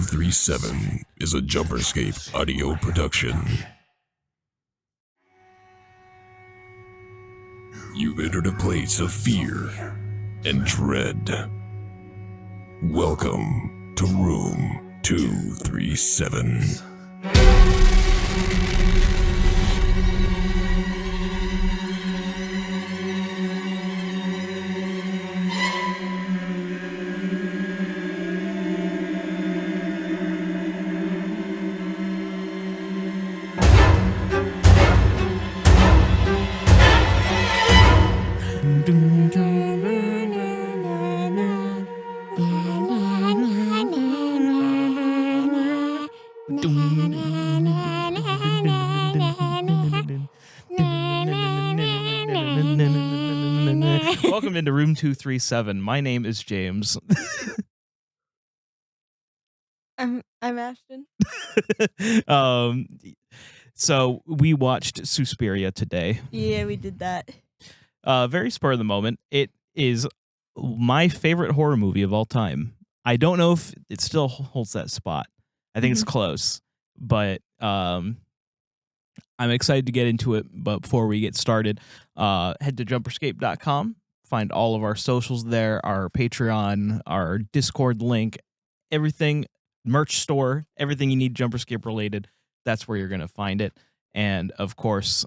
237 is a JumperScape audio production. You've entered a place of fear and dread. Welcome to Room 237. Welcome into Room 237. My name is James. I'm Ashton. So we watched Suspiria today. Yeah, we did that. Very spur of the moment. It is my favorite horror movie of all time. I don't know if it still holds that spot. I think it's close, but I'm excited to get into it. But before we get started, head to JumperScape.com. Find all of our socials there, our Patreon, our Discord link, everything, merch store, everything you need JumperScape related. That's where you're going to find it. And of course,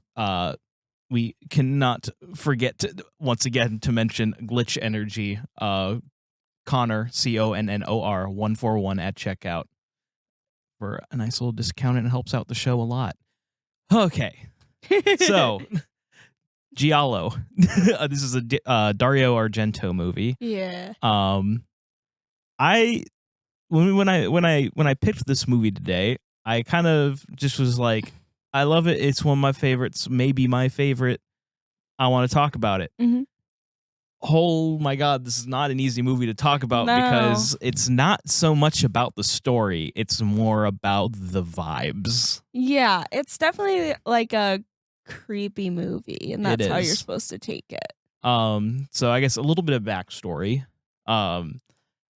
we cannot forget to, once again, to mention Glitch Energy, Connor, CONNOR 141 at checkout for a nice little discount, and it helps out the show a lot. Okay. So Giallo. This is a Dario Argento movie. Yeah. When I picked this movie today, I kind of just was like, I love it. It's one of my favorites, maybe my favorite. I want to talk about it. Mm-hmm. Oh my God, this is not an easy movie to talk about because it's not so much about the story. It's more about the vibes. Yeah, it's definitely like a creepy movie, and that's how you're supposed to take it. So I guess a little bit of backstory. I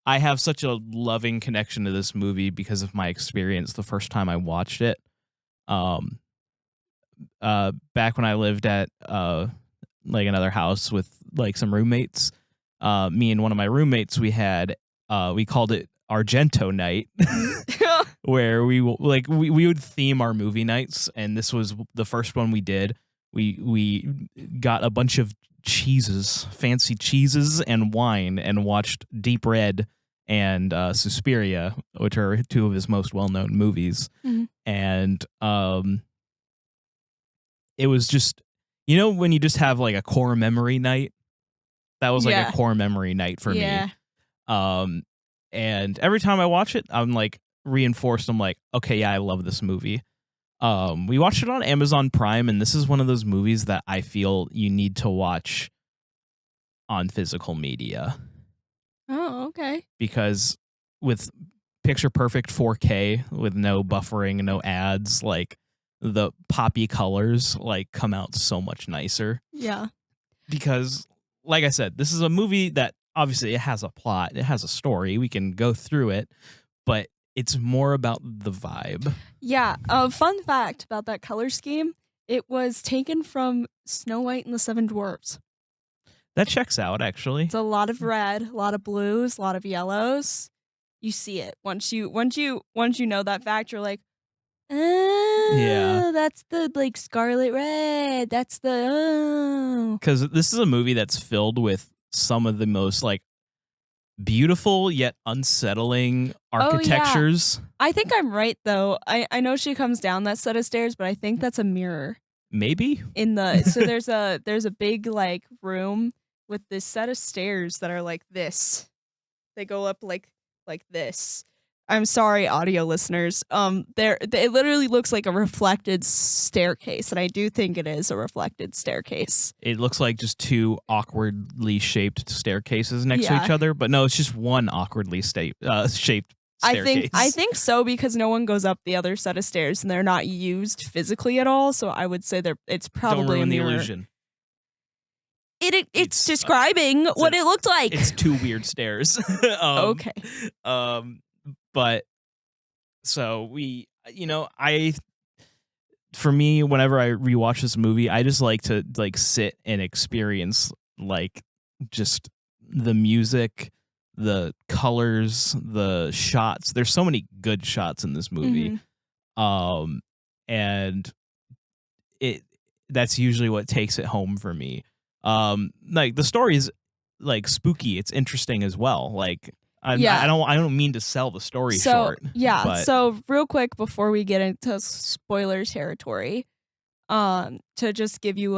have such a loving connection to this movie because of my experience the first time I watched it. Back when I lived at like another house with like some roommates, me and one of my roommates, we called it Argento night, where we would theme our movie nights, and this was the first one we did. We got a bunch of cheeses, fancy cheeses and wine, and watched Deep Red and Suspiria, which are two of his most well-known movies. Mm-hmm. And it was just, you know, when you just have like a core memory night, that was like a core memory night for me. And every time I watch it, I'm like reinforced. I'm like, okay, yeah, I love this movie. We watched it on Amazon Prime, and this is one of those movies that I feel you need to watch on physical media. Oh, okay. Because with picture perfect 4K with no buffering, no ads, like the poppy colors like come out so much nicer. Yeah. Because like I said, this is a movie that obviously it has a plot, it has a story, we can go through it, but it's more about the vibe. Yeah. Fun fact about that color scheme, it was taken from Snow White and the Seven Dwarfs. That checks out, actually. It's a lot of red, a lot of blues, a lot of yellows. You see it. Once you know that fact, you're like, oh, that's the like scarlet red. That's the because this is a movie that's filled with some of the most like beautiful yet unsettling architectures. Oh, yeah. I think I'm right though. I know she comes down that set of stairs, but I think that's a mirror. Maybe so there's a big like room with this set of stairs that are like this. They go up like this. I'm sorry, audio listeners. It literally looks like a reflected staircase, and I do think it is a reflected staircase. It looks like just two awkwardly shaped staircases next to each other, but no, it's just one awkwardly shaped staircase. I think so, because no one goes up the other set of stairs, and they're not used physically at all. So I would say it's probably Don't ruin a the mirror. illusion. It's describing what it looked like. It's two weird stairs. Okay. But So for me, whenever I rewatch this movie, I just like to sit and experience just the music, the colors, the shots. There's so many good shots in this movie. And that's usually what takes it home for me. The story is spooky. It's interesting as well. I don't mean to sell the story short. Yeah. But So real quick before we get into spoiler territory, to just give you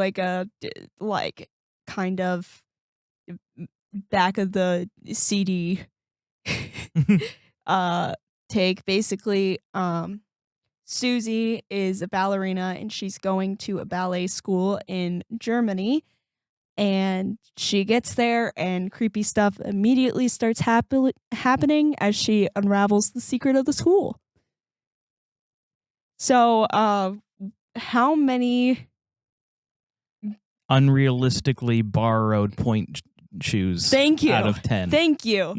kind of back of the CD take. Basically, Suzy is a ballerina and she's going to a ballet school in Germany. And she gets there and creepy stuff immediately starts happening as she unravels the secret of the school. So, how many unrealistically borrowed point shoes Thank you. out of 10? Thank you.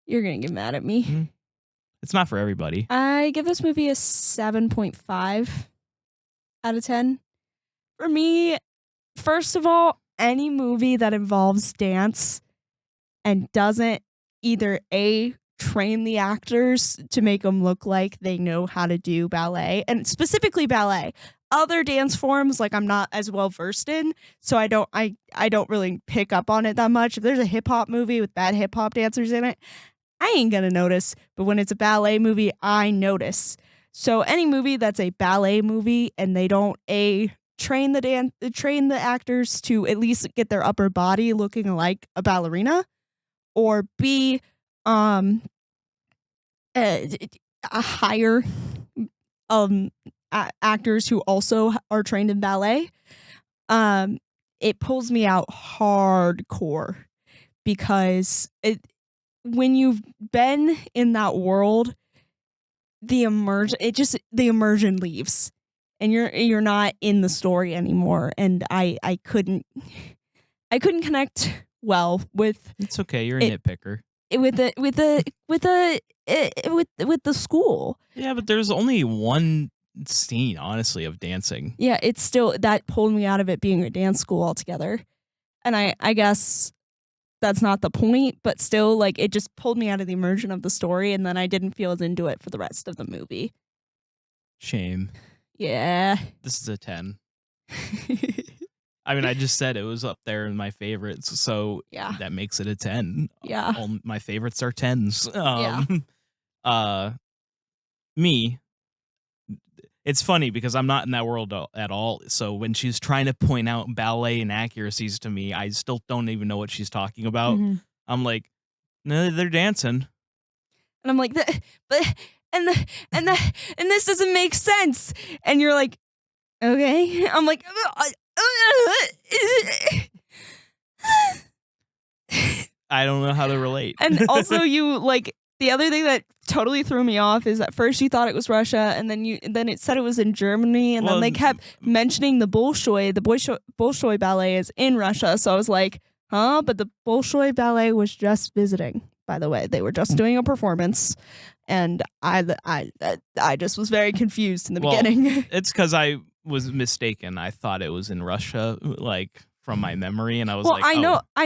You're going to get mad at me. It's not for everybody. I give this movie a 7.5 out of 10. For me, first of all, any movie that involves dance and doesn't either A, train the actors to make them look like they know how to do ballet, and specifically ballet. Other dance forms, I'm not as well versed in, so I don't really pick up on it that much. If there's a hip hop movie with bad hip hop dancers in it, I ain't gonna notice, but when it's a ballet movie, I notice. So any movie that's a ballet movie and they don't train the actors to at least get their upper body looking like a ballerina, or B, hire actors who also are trained in ballet, it pulls me out hardcore because when you've been in that world, the immersion leaves and you're not in the story anymore. And I couldn't connect well with. It's okay. You're a nitpicker. With the school. Yeah, but there's only one scene, honestly, of dancing. Yeah, it's still, that pulled me out of it being a dance school altogether. And I guess that's not the point, but still, it just pulled me out of the immersion of the story, and then I didn't feel as into it for the rest of the movie. Shame. Yeah. This is a 10. I mean, I just said it was up there in my favorites, so yeah, that makes it a 10. Yeah. All my favorites are 10s. Yeah. Me, it's funny because I'm not in that world at all. So when she's trying to point out ballet inaccuracies to me, I still don't even know what she's talking about. Mm-hmm. I'm like, no, they're dancing. And I'm like, and this doesn't make sense. And you're like, okay. I'm like, I don't know how to relate. And also the other thing that totally threw me off is at first you thought it was Russia, and then it said it was in Germany, and then they kept mentioning the Bolshoi. The Bolshoi ballet is in Russia, so I was like, huh? But the Bolshoi ballet was just visiting, by the way. They were just doing a performance, and I just was very confused in the beginning. It's because I was mistaken. I thought it was in Russia, from my memory, and I was I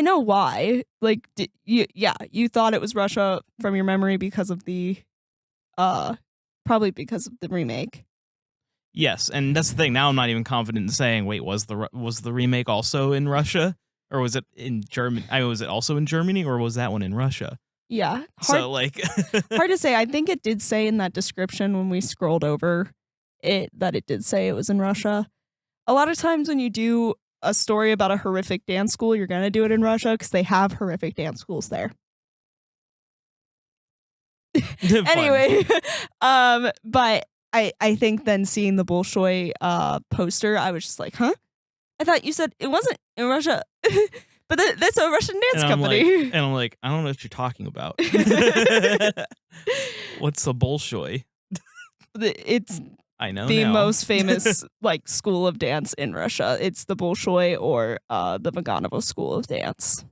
know why. You thought it was Russia from your memory because of the probably because of the remake. Yes, and that's the thing. Now I'm not even confident in saying, wait, was the remake also in Russia, or was it in Germany? Was it also in Germany, or was that one in Russia? Yeah, hard to say. I think it did say in that description when we scrolled over it that it did say it was in Russia. A lot of times when you do a story about a horrific dance school, you're gonna do it in Russia because they have horrific dance schools there. Anyway, but I think then seeing the Bolshoi poster, I was just like, huh? I thought you said it wasn't in Russia, but that's a Russian dance company. And I'm like, I don't know what you're talking about. What's the Bolshoi? I know the now. most famous like school of dance in Russia. It's the Bolshoi or the Vaganovo School of Dance.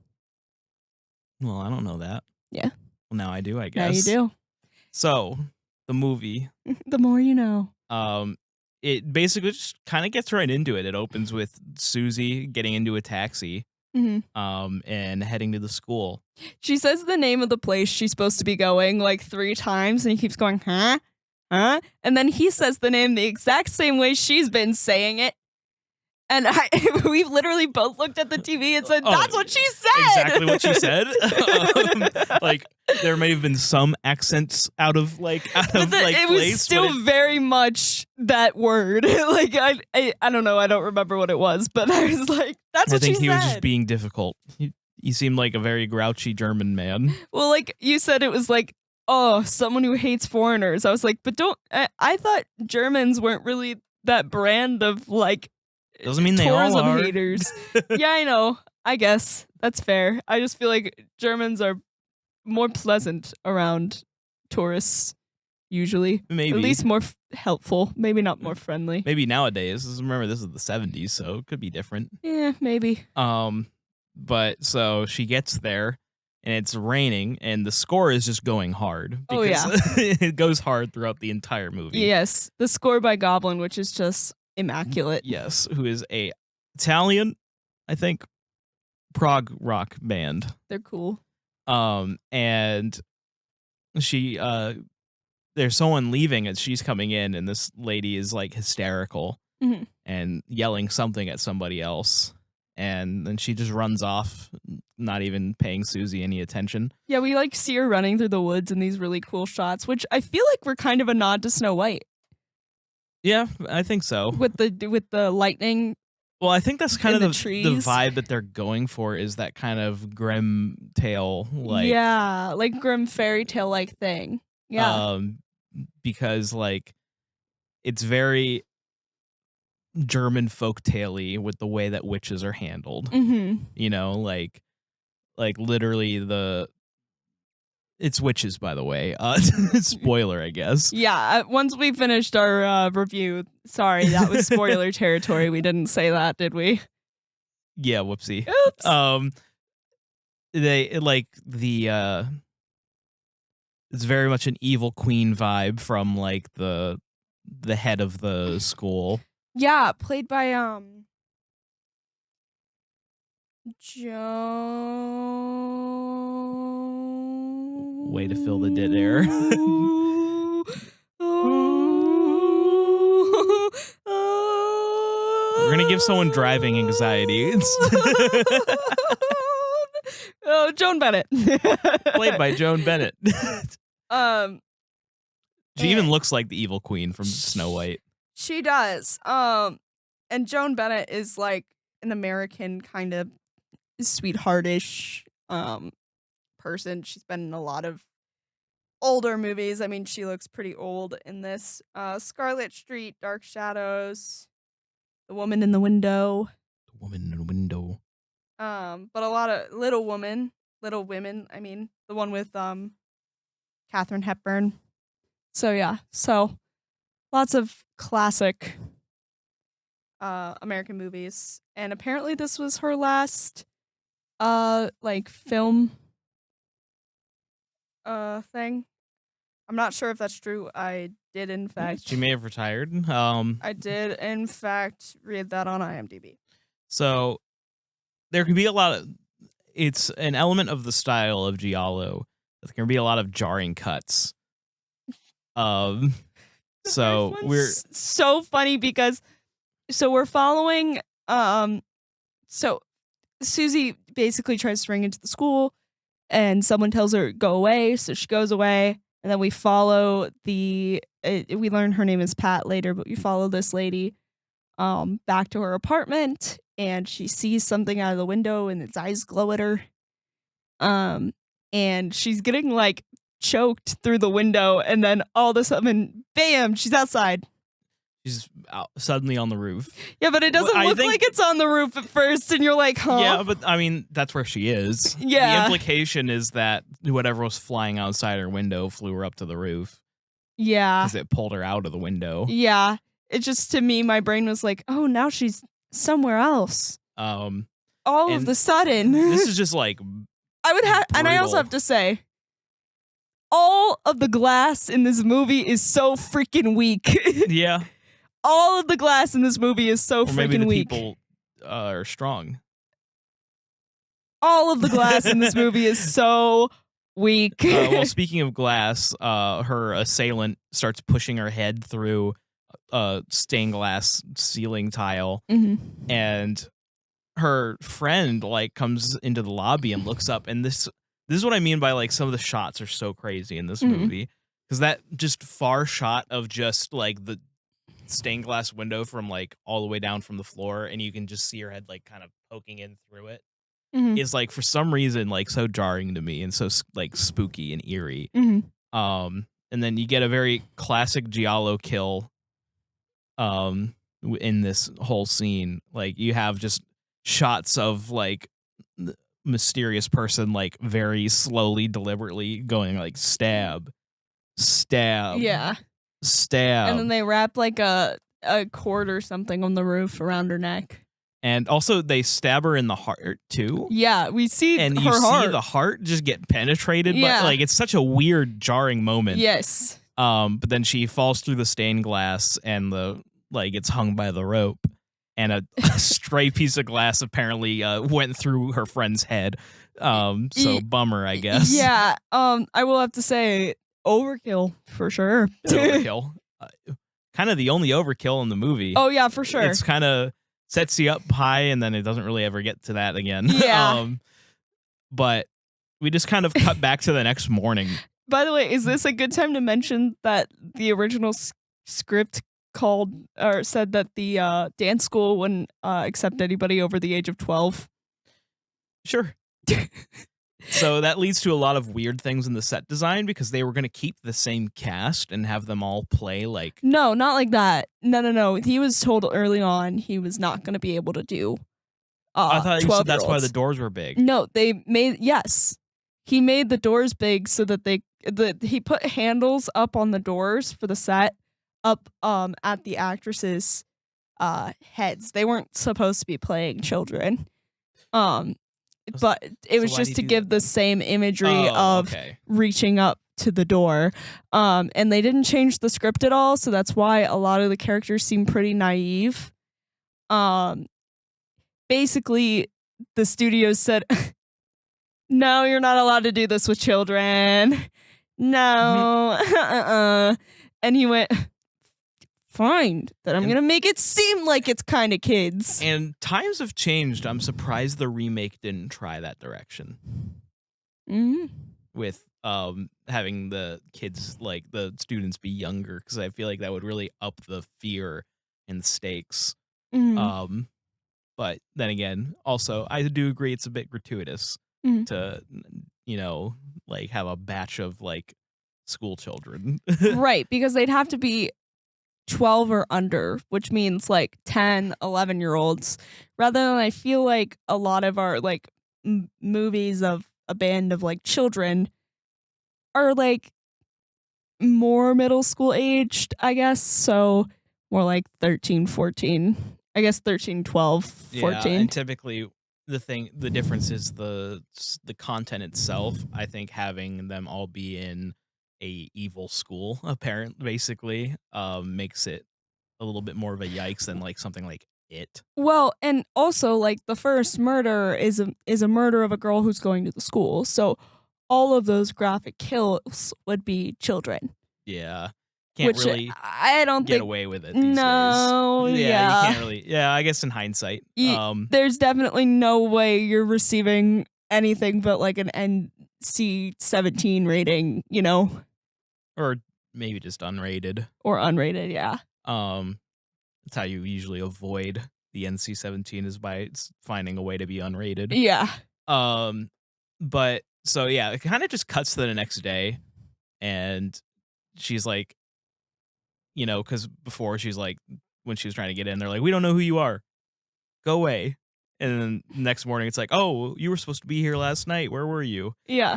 Well, I don't know that. Yeah. Well, now I do, I guess. Now you do. So, the movie, The more you know. it basically just kind of gets right into it. It opens with Suzy getting into a taxi, and heading to the school. She says the name of the place she's supposed to be going like 3 times, and he keeps going, huh? Huh? And then he says the name the exact same way she's been saying it. And we've literally both looked at the TV and said, that's what she said! Exactly what she said. Like, there may have been some accents out of place. It was still very much that word. Like, I don't know. I don't remember what it was, but I was like, that's what she said. I think he was just being difficult. He seemed like a very grouchy German man. Well, like, you said it was like, oh, someone who hates foreigners. I was like, but I thought Germans weren't really that brand of, like, doesn't mean they all are. Haters. Yeah, I know. I guess that's fair. I just feel like Germans are more pleasant around tourists, usually. Maybe. At least more helpful. Maybe not more friendly. Maybe nowadays. Remember, this is the 70s, so it could be different. Yeah, maybe. But so she gets there, and it's raining, and the score is just going hard. Because it goes hard throughout the entire movie. Yes, the score by Goblin, which is just immaculate. Yes, who is a Italian, I think, prog rock band. They're cool. And she there's someone leaving as she's coming in, and this lady is like hysterical and yelling something at somebody else, and then she just runs off, not even paying Suzy any attention. Yeah, we like see her running through the woods in these really cool shots, which I feel like were kind of a nod to Snow White. Yeah, I think so. With the lightning. Well, I think that's kind of the vibe that they're going for, is that kind of grim tale, like, yeah, like grim fairy tale like thing. Yeah. Because like it's very German folktale-y with the way that witches are handled. You know, like literally it's witches, by the way. Spoiler, I guess. Yeah, once we finished our review, sorry, that was spoiler territory. We didn't say that, did we? Yeah, whoopsie. Oops. They like it's very much an evil queen vibe from like the head of the school. Yeah, played by Way to fill the dead air. We're gonna give someone driving anxiety. Oh, Joan Bennett. Played by Joan Bennett. She even looks like the evil queen from Snow White. She does. And Joan Bennett is like an American kind of sweetheartish person. She's been in a lot of older movies. I mean, she looks pretty old in this. Scarlet Street, Dark Shadows, The Woman in the Window. The Woman in the Window. But a lot of Little Women. I mean, the one with Katharine Hepburn. So yeah, lots of classic American movies, and apparently this was her last like film thing. I'm not sure if that's true. I did in fact. She may have retired. I did in fact read that on IMDb. So there can be a lot of. It's an element of the style of Giallo. There can be a lot of jarring cuts. So we're so funny because we're following so Suzy basically tries to ring into the school and someone tells her go away, so she goes away, and then we follow we learn her name is Pat later, but we follow this lady back to her apartment, and she sees something out of the window and its eyes glow at her, and she's getting like choked through the window, and then all of a sudden, bam, she's outside. She's suddenly on the roof. Yeah, but it doesn't look like it's on the roof at first, and you're like, huh? Yeah, but I mean, that's where she is. Yeah. The implication is that whatever was flying outside her window flew her up to the roof. Yeah. because it pulled her out of the window. Yeah. It just, to me, my brain was like, oh, now she's somewhere else. All of the sudden. This is just like I would have, and I also brutal. have to say, all of the glass in this movie is so freaking weak. Yeah. All of the glass in this movie is so Or maybe freaking the weak. people are strong. All of the glass in this movie is so weak. Well, speaking of glass, her assailant starts pushing her head through a stained glass ceiling tile, and her friend like comes into the lobby and looks up, and this is what I mean by like some of the shots are so crazy in this movie, because that just far shot of just like the stained glass window from like all the way down from the floor, and you can just see her head like kind of poking in through it, is like for some reason like so jarring to me and so like spooky and eerie. And then you get a very classic Giallo kill in this whole scene. Like you have just shots of like the mysterious person like very slowly, deliberately going like stab, Yeah. And then they wrap like a cord or something on the roof around her neck. And also they stab her in the heart too. Yeah, we see and her you heart. see the heart just get penetrated. Yeah. But like it's such a weird, jarring moment. Yes. But then she falls through the stained glass and gets hung by the rope. And a stray piece of glass apparently went through her friend's head. So bummer, I guess. Yeah. I will have to say overkill for sure. Overkill. Kind of the only overkill in the movie. Oh yeah, for sure. It's kind of sets you up high, and then it doesn't really ever get to that again. Yeah. But we just kind of cut back to the next morning. By the way, is this a good time to mention that the original script said that the dance school wouldn't accept anybody over the age of 12? Sure. So that leads to a lot of weird things in the set design, because they were going to keep the same cast and have them all play like... No, not like that. No. He was told early on he was not going to be able to do I thought you said that's why 12-year-olds. the doors were big. No, he made the doors big so that he put handles up on the doors for the set up at the actresses' heads. They weren't supposed to be playing children. But it was just to give the same imagery of reaching up to the door. And they didn't change the script at all, so that's why a lot of the characters seem pretty naive. Basically, the studios said, no, you're not allowed to do this with children. No. And he went, fine, then I'm going to make it seem like it's kind of kids. And times have changed. I'm surprised the remake didn't try that direction. With having the kids, like the students, be younger, because I feel like that would really up the fear and the stakes. But then again, also, I do agree it's a bit gratuitous to, like have a batch of like school children. Right, because they'd have to be 12 or under, which means like 10, 11-year-olds, rather than I feel like a lot of our like movies of a band of like children are like more middle school aged, I guess. So more like 13, 14, I guess 13, 12, 14. Yeah, and typically the difference is the content itself. I think having them all be in a evil school, basically, makes it a little bit more of a yikes than like something like It. Well, and also like the first murder is a murder of a girl who's going to the school. So all of those graphic kills would be children. Yeah. Can't really I don't get think away with it these no, days. yeah. You can't really. Yeah, I guess in hindsight. There's definitely no way you're receiving anything but like an NC-17 rating, or maybe just unrated. Or unrated, yeah. That's how you usually avoid the NC-17 is by finding a way to be unrated. Yeah. But so yeah, it kind of just cuts to the next day, and she's like, because before she's like, when she was trying to get in, they're like, we don't know who you are, go away. And then next morning it's like, oh, you were supposed to be here last night, where were you? Yeah.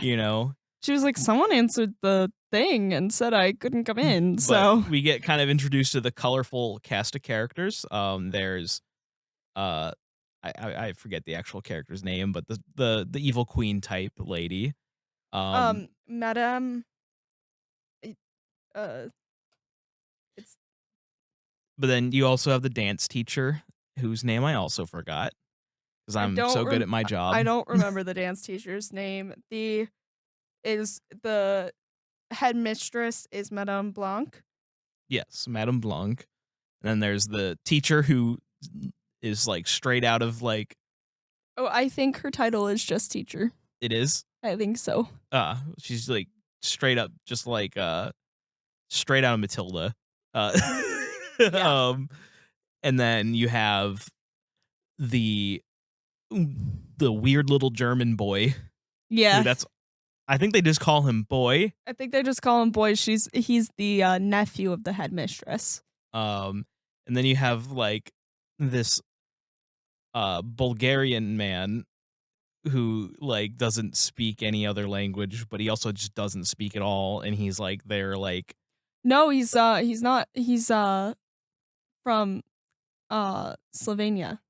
She was like, someone answered the thing and said I couldn't come in. So But we get kind of introduced to the colorful cast of characters. There's I forget the actual character's name, but the evil queen type lady. Madame, uh, it's But then you also have the dance teacher, whose name I also forgot because I'm so good at my job. I don't remember the dance teacher's name. The headmistress is Madame Blanc. Yes, Madame Blanc. And then there's the teacher who is like straight out of like. Oh, I think her title is just teacher. It is? I think so. She's like straight up, just like straight out of Matilda. Yeah. And then you have the weird little German boy. Yeah. I think they just call him Boy. I think they just call him Boy. He's the nephew of the headmistress. And then you have like this Bulgarian man who like doesn't speak any other language, but he also just doesn't speak at all, and he's like they're like. No, he's not. He's from Slovenia.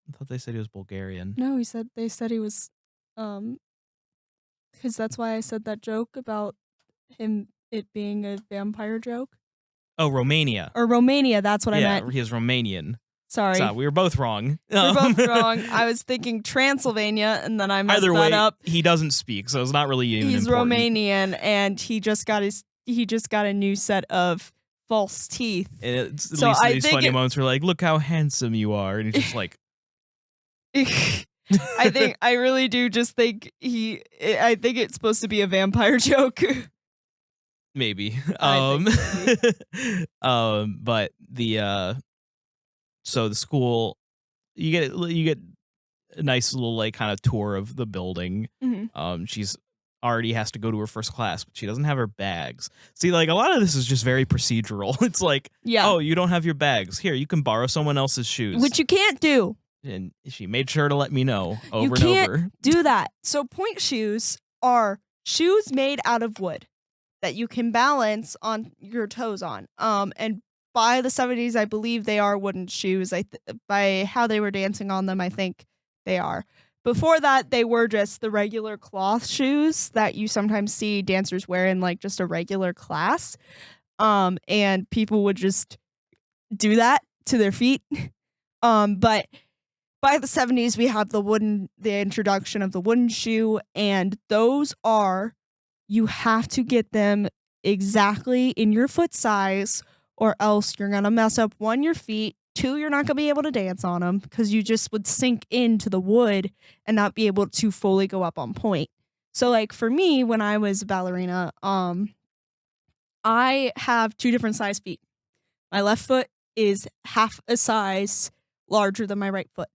I thought they said he was Bulgarian. No, they said he was because that's why I said that joke about it being a vampire joke. Oh, Romania. Or Romania, that's what I meant. Yeah, he is Romanian. Sorry. So we were both wrong. We're both wrong. I was thinking Transylvania, and then I messed Either way, that up. he doesn't speak, so it's not really even He's important. Romanian, and he just got a new set of false teeth. And it's at So least I these think funny moments where like, look how handsome you are, and he's just like. I really do just think I think it's supposed to be a vampire joke. Maybe. I But the so the school, you get a nice little like kind of tour of the building. Mm-hmm. She's already has to go to her first class, but she doesn't have her bags. See, like a lot of this is just very procedural. It's like, Yeah. oh, you don't have your bags. Here, you can borrow someone else's shoes. Which you can't do. And she made sure to let me know over You and can't over. do that. So point shoes are shoes made out of wood that you can balance on your toes on. And by the 70s, I believe they are wooden shoes. By how they were dancing on them, I think they are. Before that, they were just the regular cloth shoes that you sometimes see dancers wear in like just a regular class. And people would just do that to their feet. But by the 70s, we have the introduction of the wooden shoe, and those you have to get them exactly in your foot size, or else you're going to mess up, 1, your feet, 2, you're not going to be able to dance on them because you just would sink into the wood and not be able to fully go up on point. So like for me, when I was a ballerina, I have 2 different size feet. My left foot is half a size larger than my right foot.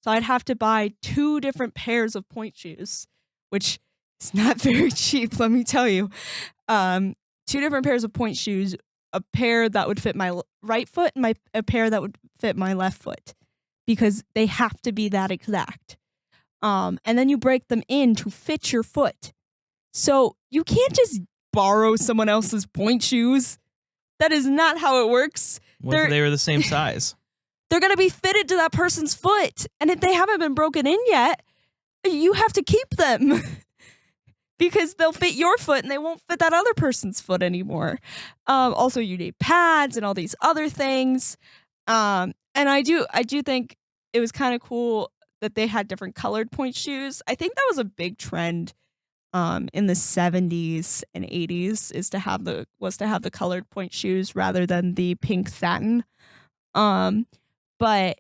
So I'd have to buy 2 different pairs of point shoes, which is not very cheap, let me tell you. 2 different pairs of point shoes, a pair that would fit my right foot and a pair that would fit my left foot, because they have to be that exact. And then you break them in to fit your foot. So you can't just borrow someone else's point shoes. That is not how it works. What if they were the same size? They're going to be fitted to that person's foot. And if they haven't been broken in yet, you have to keep them because they'll fit your foot and they won't fit that other person's foot anymore. Also, you need pads and all these other things. And I do think it was kind of cool that they had different colored point shoes. I think that was a big trend in the 70s and 80s was to have the colored point shoes rather than the pink satin. But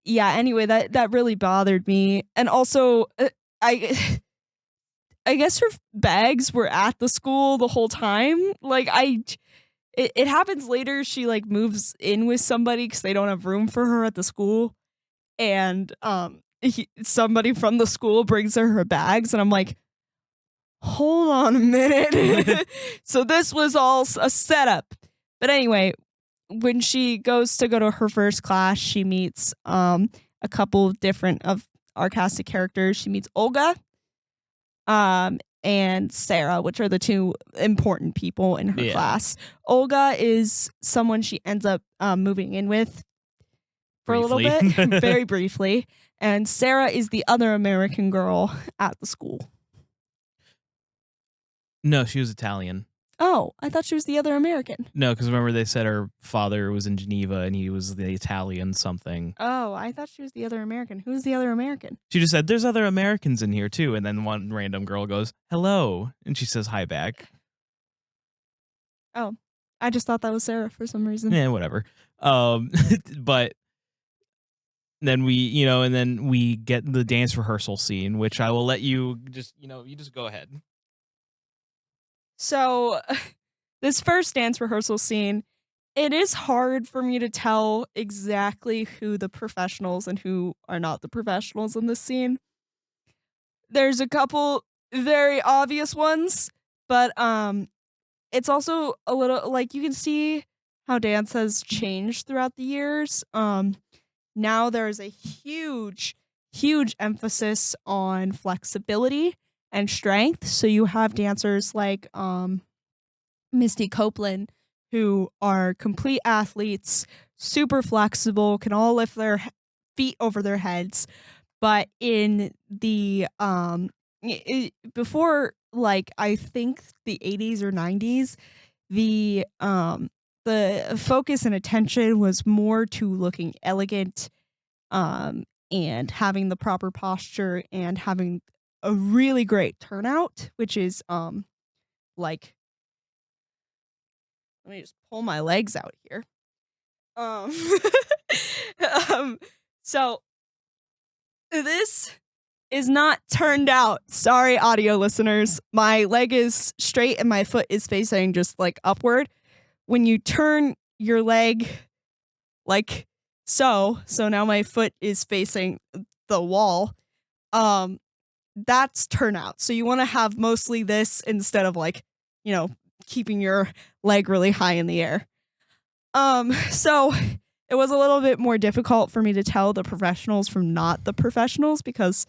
yeah, anyway, that really bothered me. And also, I guess her bags were at the school the whole time. Like it happens later. She like moves in with somebody because they don't have room for her at the school, and somebody from the school brings her bags, and I'm like, hold on a minute. So this was all a setup. But anyway, when she goes to her first class, she meets a couple of different of our cast of characters. She meets Olga, and Sarah, which are the two important people in her Yeah. class. Olga is someone she ends up moving in with for a little Briefly. bit, very briefly. And Sarah is the other American girl at the school. No, she was Italian. Oh, I thought she was the other American. No, because remember they said her father was in Geneva and he was the Italian something. Oh, I thought she was the other American. Who's the other American? She just said, there's other Americans in here too. And then one random girl goes, hello. And she says hi back. Oh, I just thought that was Sarah for some reason. Yeah, whatever. But then we get the dance rehearsal scene, which I will let you just go ahead. So this first dance rehearsal scene, it is hard for me to tell exactly who the professionals and who are not the professionals in this scene. There's a couple very obvious ones, but it's also a little like you can see how dance has changed throughout the years. Now there's a huge emphasis on flexibility and strength. So you have dancers like Misty Copeland, who are complete athletes, super flexible, can all lift their feet over their heads. But in the before, like I think the 80s or 90s, the focus and attention was more to looking elegant, and having the proper posture and having a really great turnout, which is like, let me just pull my legs out here. So this is not turned out. Sorry, audio listeners. My leg is straight and my foot is facing just like upward. When you turn your leg like so now my foot is facing the wall. That's turnout. So you want to have mostly this instead of like, keeping your leg really high in the air. So it was a little bit more difficult for me to tell the professionals from not the professionals because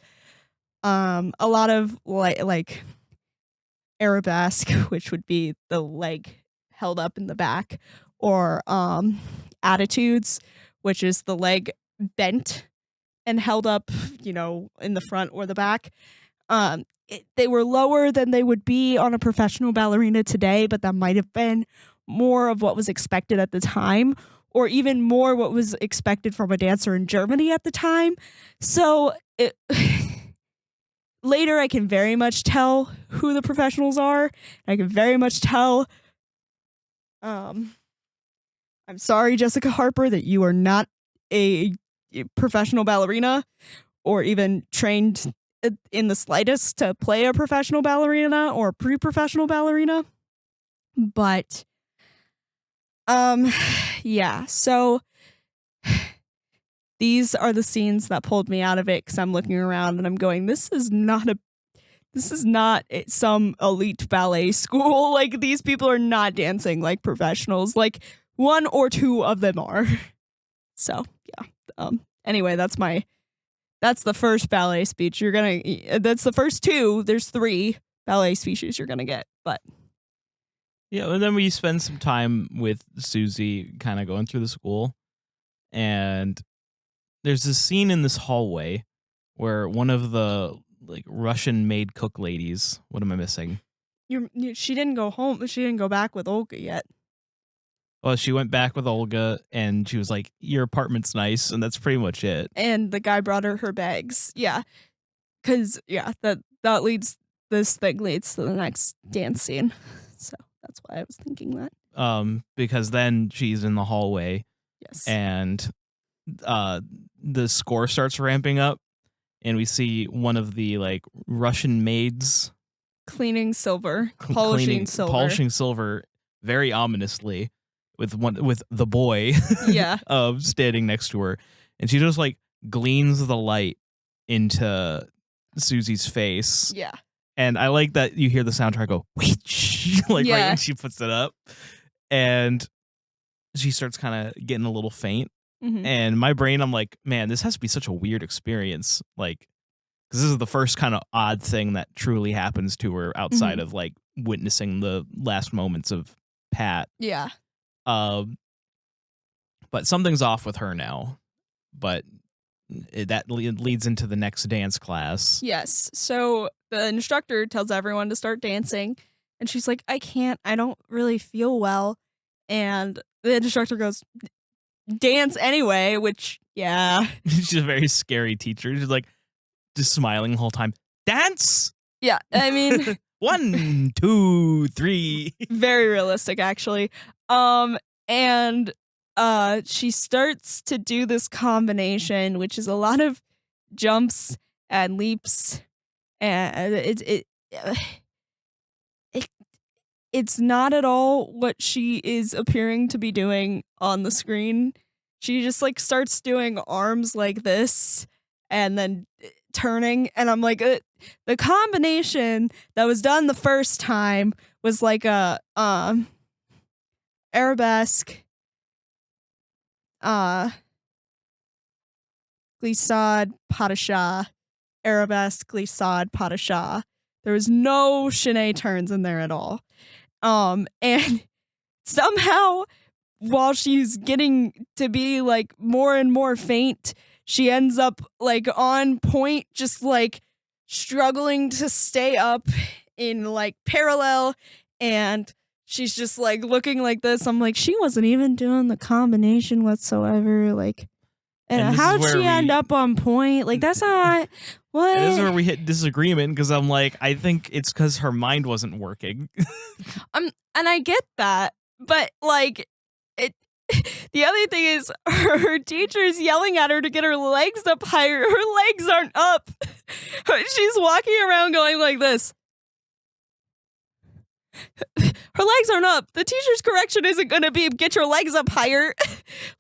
a lot of like arabesque, which would be the leg held up in the back, or attitudes, which is the leg bent and held up, in the front or the back. They were lower than they would be on a professional ballerina today, but that might have been more of what was expected at the time, or even more what was expected from a dancer in Germany at the time. So later I can very much tell who the professionals are. I can very much tell, I'm sorry, Jessica Harper, that you are not a professional ballerina or even trained in the slightest to play a professional ballerina or a pre-professional ballerina. But yeah, so these are the scenes that pulled me out of it because I'm looking around and I'm going, this is not some elite ballet school. Like, these people are not dancing like professionals. Like, one or two of them are. So yeah. Anyway, that's the first ballet speech that's the first two. There's 3 ballet speeches you're gonna get, but yeah. And then we spend some time with Suzy kind of going through the school, and there's this scene in this hallway where one of the like Russian maid cook ladies, what am I missing? She didn't go home. She didn't go back with Olga yet. Well, she went back with Olga and she was like, your apartment's nice. And that's pretty much it. And the guy brought her bags. Yeah. Cause this thing leads to the next dance scene. So that's why I was thinking that. Because then she's in the hallway. Yes. And the score starts ramping up and we see one of the like Russian maids cleaning silver, polishing silver very ominously with the boy yeah standing next to her, and she just like gleans the light into Suzy's face. Yeah. And I like that you hear the soundtrack go like right when she puts it up, and she starts kind of getting a little faint. Mm-hmm. And my brain, I'm like, man, this has to be such a weird experience, like because this is the first kind of odd thing that truly happens to her outside of like witnessing the last moments of Pat. Yeah. But something's off with her now. But that leads into the next dance class. Yes. So the instructor tells everyone to start dancing, and she's like, I can't. I don't really feel well. And the instructor goes, dance anyway, which, yeah. She's a very scary teacher. She's like just smiling the whole time. Dance? Yeah. I mean, 1, 2, 3. very realistic, actually. And she starts to do this combination, which is a lot of jumps and leaps, and it's not at all what she is appearing to be doing on the screen. She just like starts doing arms like this and then turning, and I'm like, the combination that was done the first time was like a arabesque, glissade, pas de chat, arabesque, glissade, pas de chat. There was no chaîné turns in there at all. And somehow, while she's getting to be like more and more faint, she ends up like on point, just like struggling to stay up in like parallel, and she's just like looking like this. I'm like, she wasn't even doing the combination whatsoever. Like, and how'd she end up on point? Like, that's not what. This is where we hit disagreement, because I'm like, I think it's because her mind wasn't working. And I get that, but like, it. The other thing is, her teacher's yelling at her to get her legs up higher. Her legs aren't up. She's walking around going like this. Her legs aren't up. The teacher's correction isn't going to be get your legs up higher.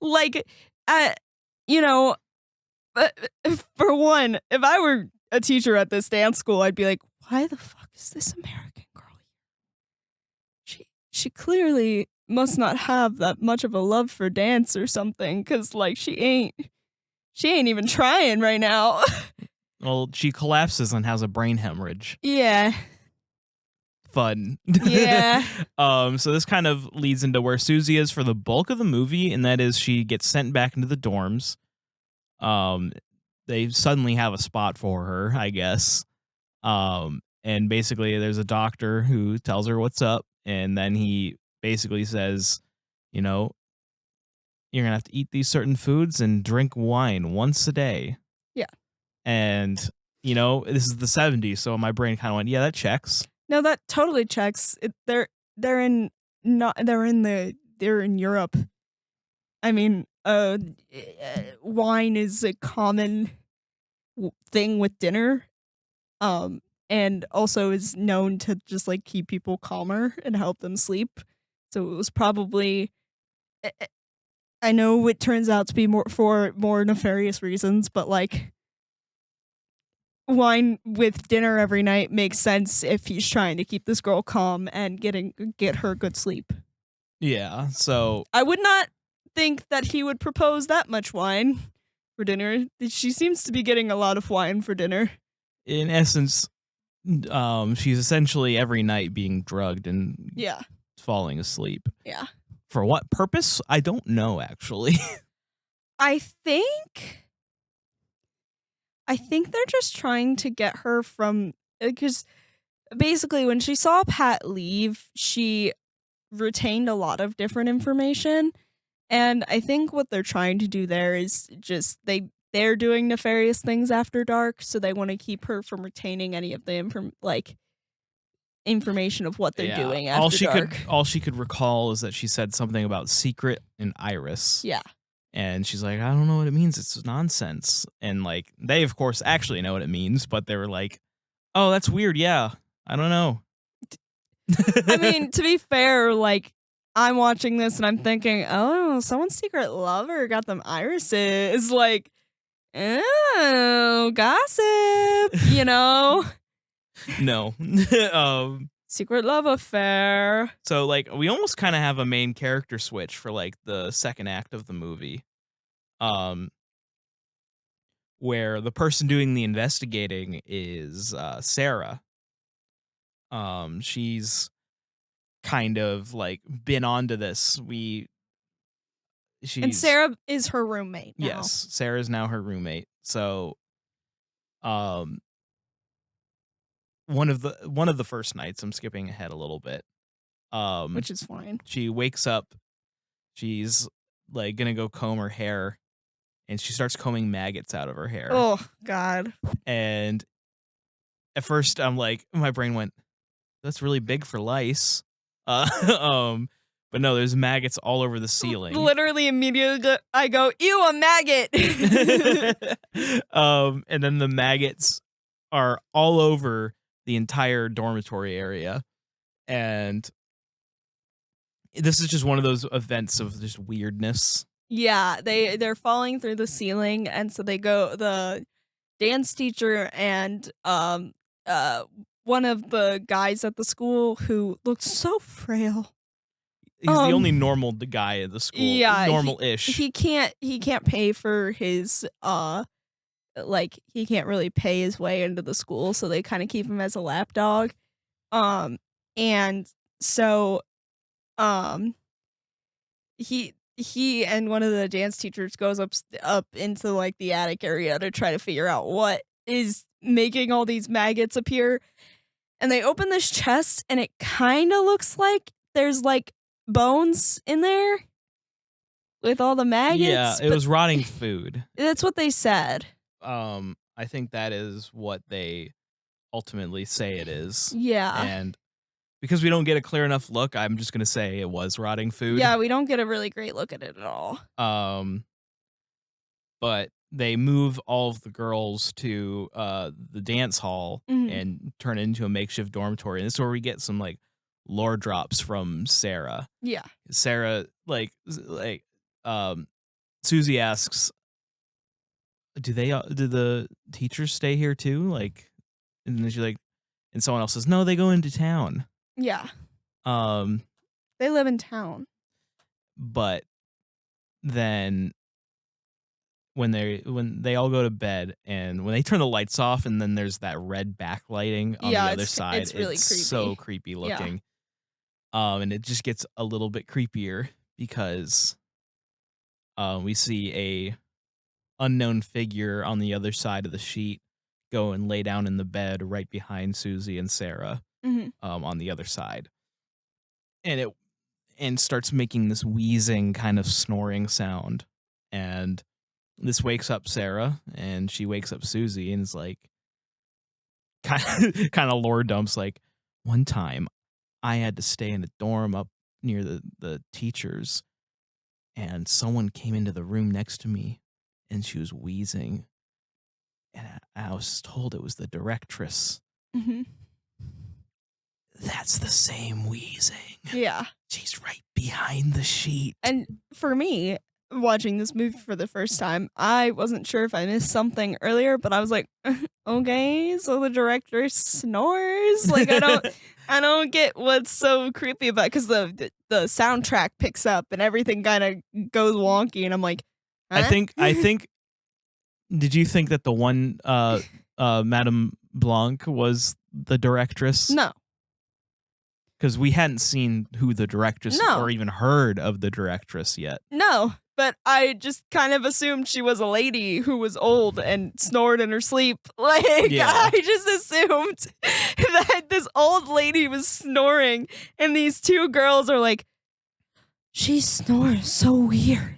Like, you know, for one, if I were a teacher at this dance school, I'd be like, why the fuck is this American girl here? She clearly must not have that much of a love for dance or something, because like she ain't even trying right now. Well, she collapses and has a brain hemorrhage. Yeah. Fun. Yeah. So this kind of leads into where Suzy is for the bulk of the movie, and that is she gets sent back into the dorms. They suddenly have a spot for her, I guess. And basically there's a doctor who tells her what's up, and then he basically says, you know, you're gonna have to eat these certain foods and drink wine once a day. Yeah. And, you know, this is the 70s, so my brain kind of went, yeah, that checks. No, that totally checks. They're in Europe. I mean, wine is a common thing with dinner, and also is known to just like keep people calmer and help them sleep. So it was probably, I know it turns out to be more nefarious reasons, but like, wine with dinner every night makes sense if he's trying to keep this girl calm and get her good sleep. Yeah, so I would not think that he would propose that much wine for dinner. She seems to be getting a lot of wine for dinner. in essence, she's essentially every night being drugged and falling asleep. Yeah. For what purpose? I don't know, actually. I think they're just trying to get her from, because basically when she saw Pat leave, she retained a lot of different information, and I think what they're trying to do there is just they're doing nefarious things after dark, so they want to keep her from retaining any of the information of what they're doing after dark. All she could recall is that she said something about secret and iris. Yeah. And she's like, I don't know what it means. It's nonsense. And like, they of course actually know what it means, but they were like, oh, that's weird. Yeah. I don't know. I mean, to be fair, like, I'm watching this and I'm thinking, oh, someone's secret lover got them irises. Like, oh, gossip, you know? No. Secret love affair. So, like, we almost kind of have a main character switch for, like, the second act of the movie. where the person doing the investigating is Sarah. She's kind of like been onto this. And Sarah is her roommate now. Yes, Sarah's now her roommate. So, one of the first nights, I'm skipping ahead a little bit. Which is fine. She wakes up. She's like gonna go comb her hair, and she starts combing maggots out of her hair. Oh God! And at first, I'm like, my brain went, "That's really big for lice." But no, there's maggots all over the ceiling. Literally, immediately, I go, "Ew, a maggot!" And then the maggots are all over the entire dormitory area, and this is just one of those events of just weirdness. Yeah, they're falling through the ceiling, and so they go. The dance teacher and one of the guys at the school who looks so frail. He's the only normal guy in the school. Yeah, normal-ish. He can't pay for his like he can't really pay his way into the school, so they kind of keep him as a lapdog. And so he and one of the dance teachers goes up into like the attic area to try to figure out what is making all these maggots appear. And they open this chest, and it kind of looks like there's like bones in there with all the maggots. Yeah, it was rotting food. That's what they said. I think that is what they ultimately say it is. Yeah. And because we don't get a clear enough look, I'm just gonna say it was rotting food. Yeah, we don't get a really great look at it at all. But they move all of the girls to the dance hall and turn it into a makeshift dormitory. And this is where we get some like lore drops from Sarah. Yeah. Sarah, Suzy asks, do the teachers stay here too? Like, and then she's like, and someone else says, no, they go into town. Yeah. They live in town. But then when they all go to bed, and when they turn the lights off, and then there's that red backlighting on the other side, it's really creepy. So creepy looking. And it just gets a little bit creepier because we see a unknown figure on the other side of the sheet go and lay down in the bed right behind Suzy and Sarah on the other side. And starts making this wheezing kind of snoring sound. And this wakes up Sarah, and she wakes up Suzy, and is like, kind of lore dumps, like, one time I had to stay in a dorm up near the teachers, and someone came into the room next to me, and she was wheezing, and I was told it was the directress. That's the same wheezing. Yeah. She's right behind the sheet. And for me, watching this movie for the first time, I wasn't sure if I missed something earlier, but I was like, okay, so the director snores? Like, I don't get what's so creepy about it, because the soundtrack picks up and everything kind of goes wonky, and I'm like, huh? I think did you think that the one Madame Blanc was the directress? No. Because we hadn't seen who the directress or even heard of the directress yet. No, but I just kind of assumed she was a lady who was old and snored in her sleep. Like, I just assumed that this old lady was snoring, and these two girls are like, she snores so weird.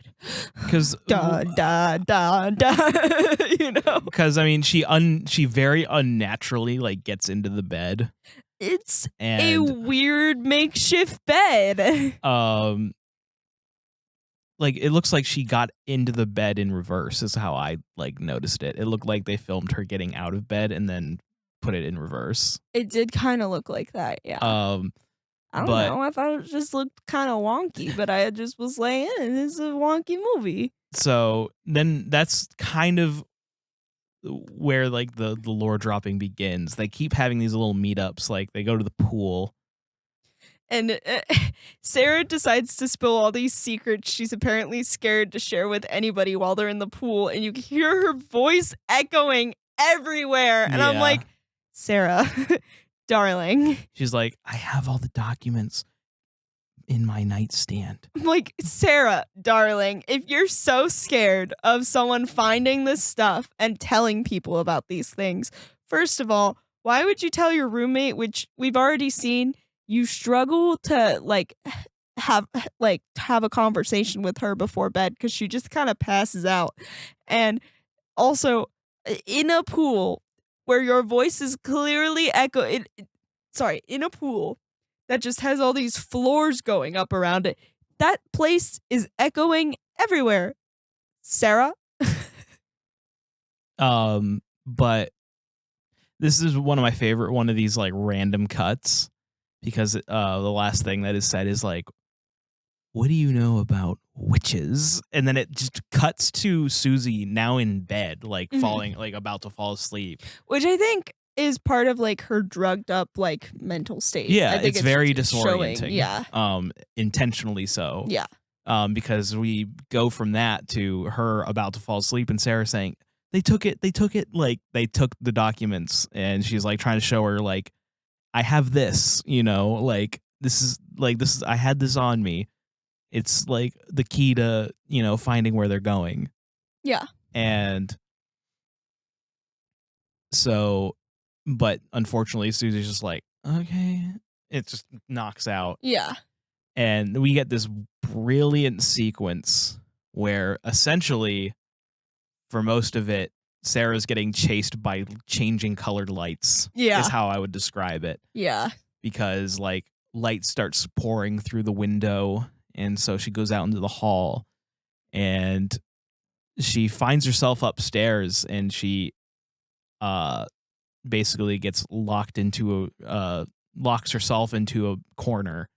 Because da da da da, you know. Because I mean, she very unnaturally like gets into the bed. It's a weird makeshift bed. Like, it looks like she got into the bed in reverse is how I like noticed it. It looked like they filmed her getting out of bed and then put it in reverse. It did kind of look like that, yeah. I don't know. I thought it just looked kind of wonky, but I just was like, this is a wonky movie. So then that's kind of where like the lore dropping begins. They keep having these little meetups, like they go to the pool. And Sarah decides to spill all these secrets she's apparently scared to share with anybody while they're in the pool. And you can hear her voice echoing everywhere. And I'm Yeah. like, Sarah, darling. She's like, I have all the documents in my nightstand. I'm like, Sarah, darling, if you're so scared of someone finding this stuff and telling people about these things, first of all, why would you tell your roommate, which we've already seen, you struggle to have a conversation with her before bed because she just kind of passes out. And also in a pool where your voice is clearly in a pool that just has all these floors going up around it, that place is echoing everywhere. Sarah? But this is one of my favorite one of these like random cuts, because the last thing that is said is like, what do you know about witches? And then it just cuts to Suzy now in bed, like falling, like about to fall asleep. Which I think is part of like her drugged up like mental state. Yeah, I think it's very disorienting. Showing, yeah. Intentionally so. Yeah. Because we go from that to her about to fall asleep and Sarah saying, they took it, like they took the documents, and she's like trying to show her like, I have this, like this is I had this on me. It's like the key to, finding where they're going. Yeah. And so, but unfortunately, Suzy's just like, okay. It just knocks out. Yeah. And we get this brilliant sequence where essentially, for most of it, Sarah's getting chased by changing colored lights. Yeah. Is how I would describe it. Yeah. Because like light starts pouring through the window. And so she goes out into the hall and she finds herself upstairs, and she basically gets locks herself into a corner.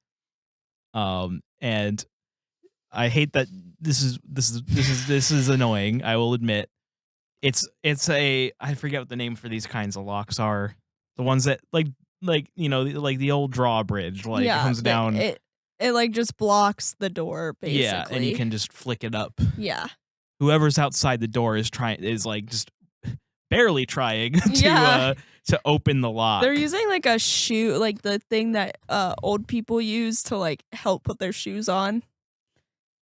And I hate that this is annoying, I will admit. It's I forget what the name for these kinds of locks are. The ones that like like the old drawbridge, like it comes down. It like just blocks the door, basically. Yeah, and you can just flick it up. Yeah. Whoever's outside the door is like just barely trying to to open the lock. They're using like a shoe, like the thing that old people use to like help put their shoes on.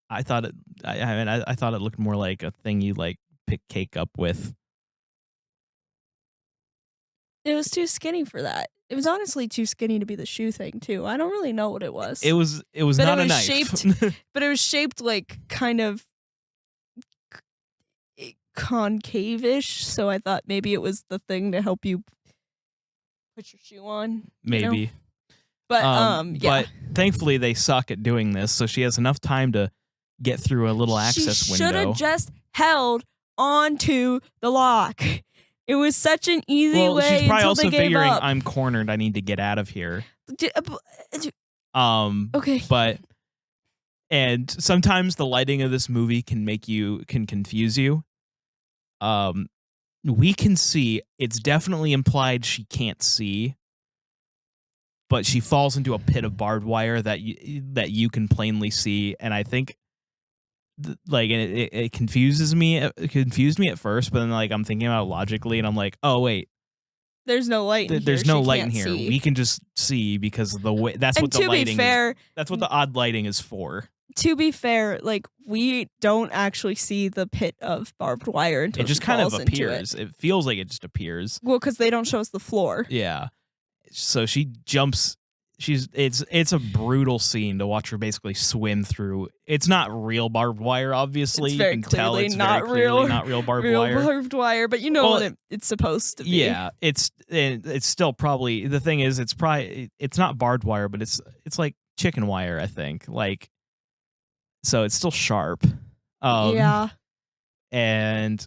I thought it. I thought it looked more like a thing you like pick cake up with. It was too skinny for that. It was honestly too skinny to be the shoe thing too. I don't really know what it was. It was but not it was a knife. Shaped, but it was shaped like kind of concave-ish, so I thought maybe it was the thing to help you put your shoe on. Maybe. But yeah. But thankfully they suck at doing this, so she has enough time to get through a little access window. She should have just held onto the lock. It was such an easy way. She's probably until also they gave figuring up. I'm cornered. I need to get out of here. Okay. And sometimes the lighting of this movie can confuse you. We can see, it's definitely implied she can't see, but she falls into a pit of barbed wire that you can plainly see, and I think it confuses me. It confused me at first, but then like I'm thinking about it logically, and I'm like, oh wait, there's no light. There's no light in here. We can just see because of the way. That's what the lighting. That's what the odd lighting is for. To be fair, like we don't actually see the pit of barbed wire until it just kind of appears. It feels like it just appears. Well, because they don't show us the floor. Yeah. So she jumps. It's a brutal scene to watch her basically swim through. It's not real barbed wire, obviously. It's very you can tell it's not very clearly real, not real barbed wire. But you know what it's supposed to be. Yeah, it's still probably, the thing is, it's not barbed wire, but it's like chicken wire, I think. Like, so it's still sharp. Yeah. And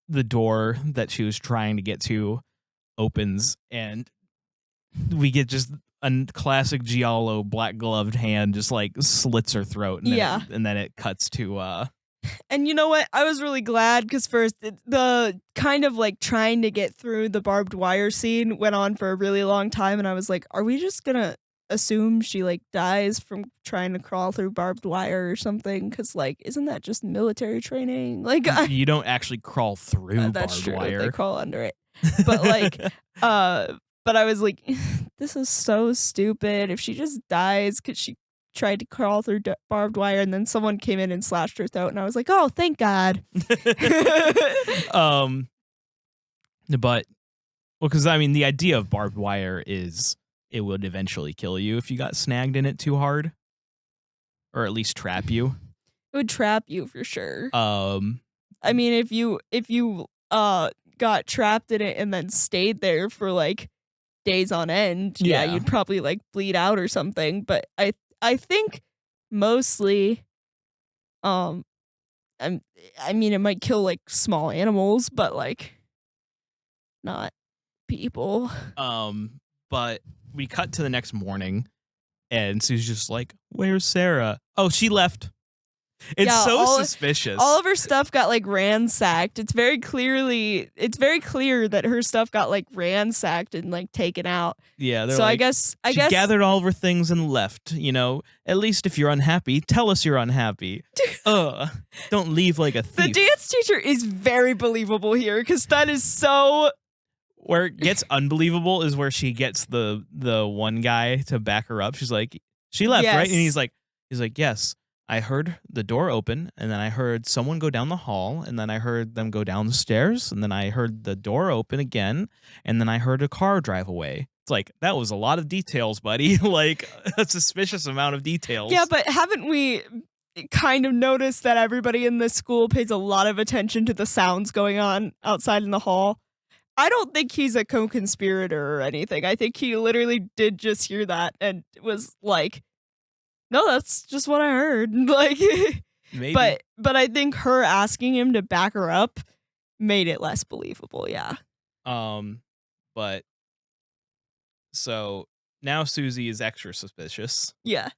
the door that she was trying to get to opens, and we get just a classic Giallo black gloved hand just like slits her throat, and then it cuts to And you know what? I was really glad because first the kind of like trying to get through the barbed wire scene went on for a really long time, and I was like, are we just gonna assume she like dies from trying to crawl through barbed wire or something, because like isn't that just military training? Like You don't actually crawl through that's barbed true, wire. they crawl under it. But like but I was like, this is so stupid. If she just dies because she tried to crawl through barbed wire and then someone came in and slashed her throat, and I was like, oh, thank God. But because I mean, the idea of barbed wire is it would eventually kill you if you got snagged in it too hard, or at least trap you. It would trap you for sure. I mean, if you got trapped in it and then stayed there for like days on end, yeah, you'd probably like bleed out or something. But I think mostly, I mean, it might kill like small animals, but like not people. But we cut to the next morning, and Suzy's just like, "Where's Sarah? Oh, she left." It's suspicious. All of her stuff got like ransacked. It's very clear that her stuff got like ransacked and like taken out. Yeah, so like, I guess she gathered all of her things and left. You know, at least if you're unhappy, tell us you're unhappy. Don't leave like a thief. The dance teacher is very believable here, because that is so. Where it gets unbelievable is where she gets the one guy to back her up. She's like, she left, right? And he's like, yes. I heard the door open, and then I heard someone go down the hall, and then I heard them go down the stairs, and then I heard the door open again, and then I heard a car drive away. It's like, that was a lot of details, buddy. Like, a suspicious amount of details. Yeah, but haven't we kind of noticed that everybody in this school pays a lot of attention to the sounds going on outside in the hall? I don't think he's a co-conspirator or anything. I think he literally did just hear that and was like, no, that's just what I heard. Like, maybe. But I think her asking him to back her up made it less believable. Yeah. But so now Suzy is extra suspicious. Yeah.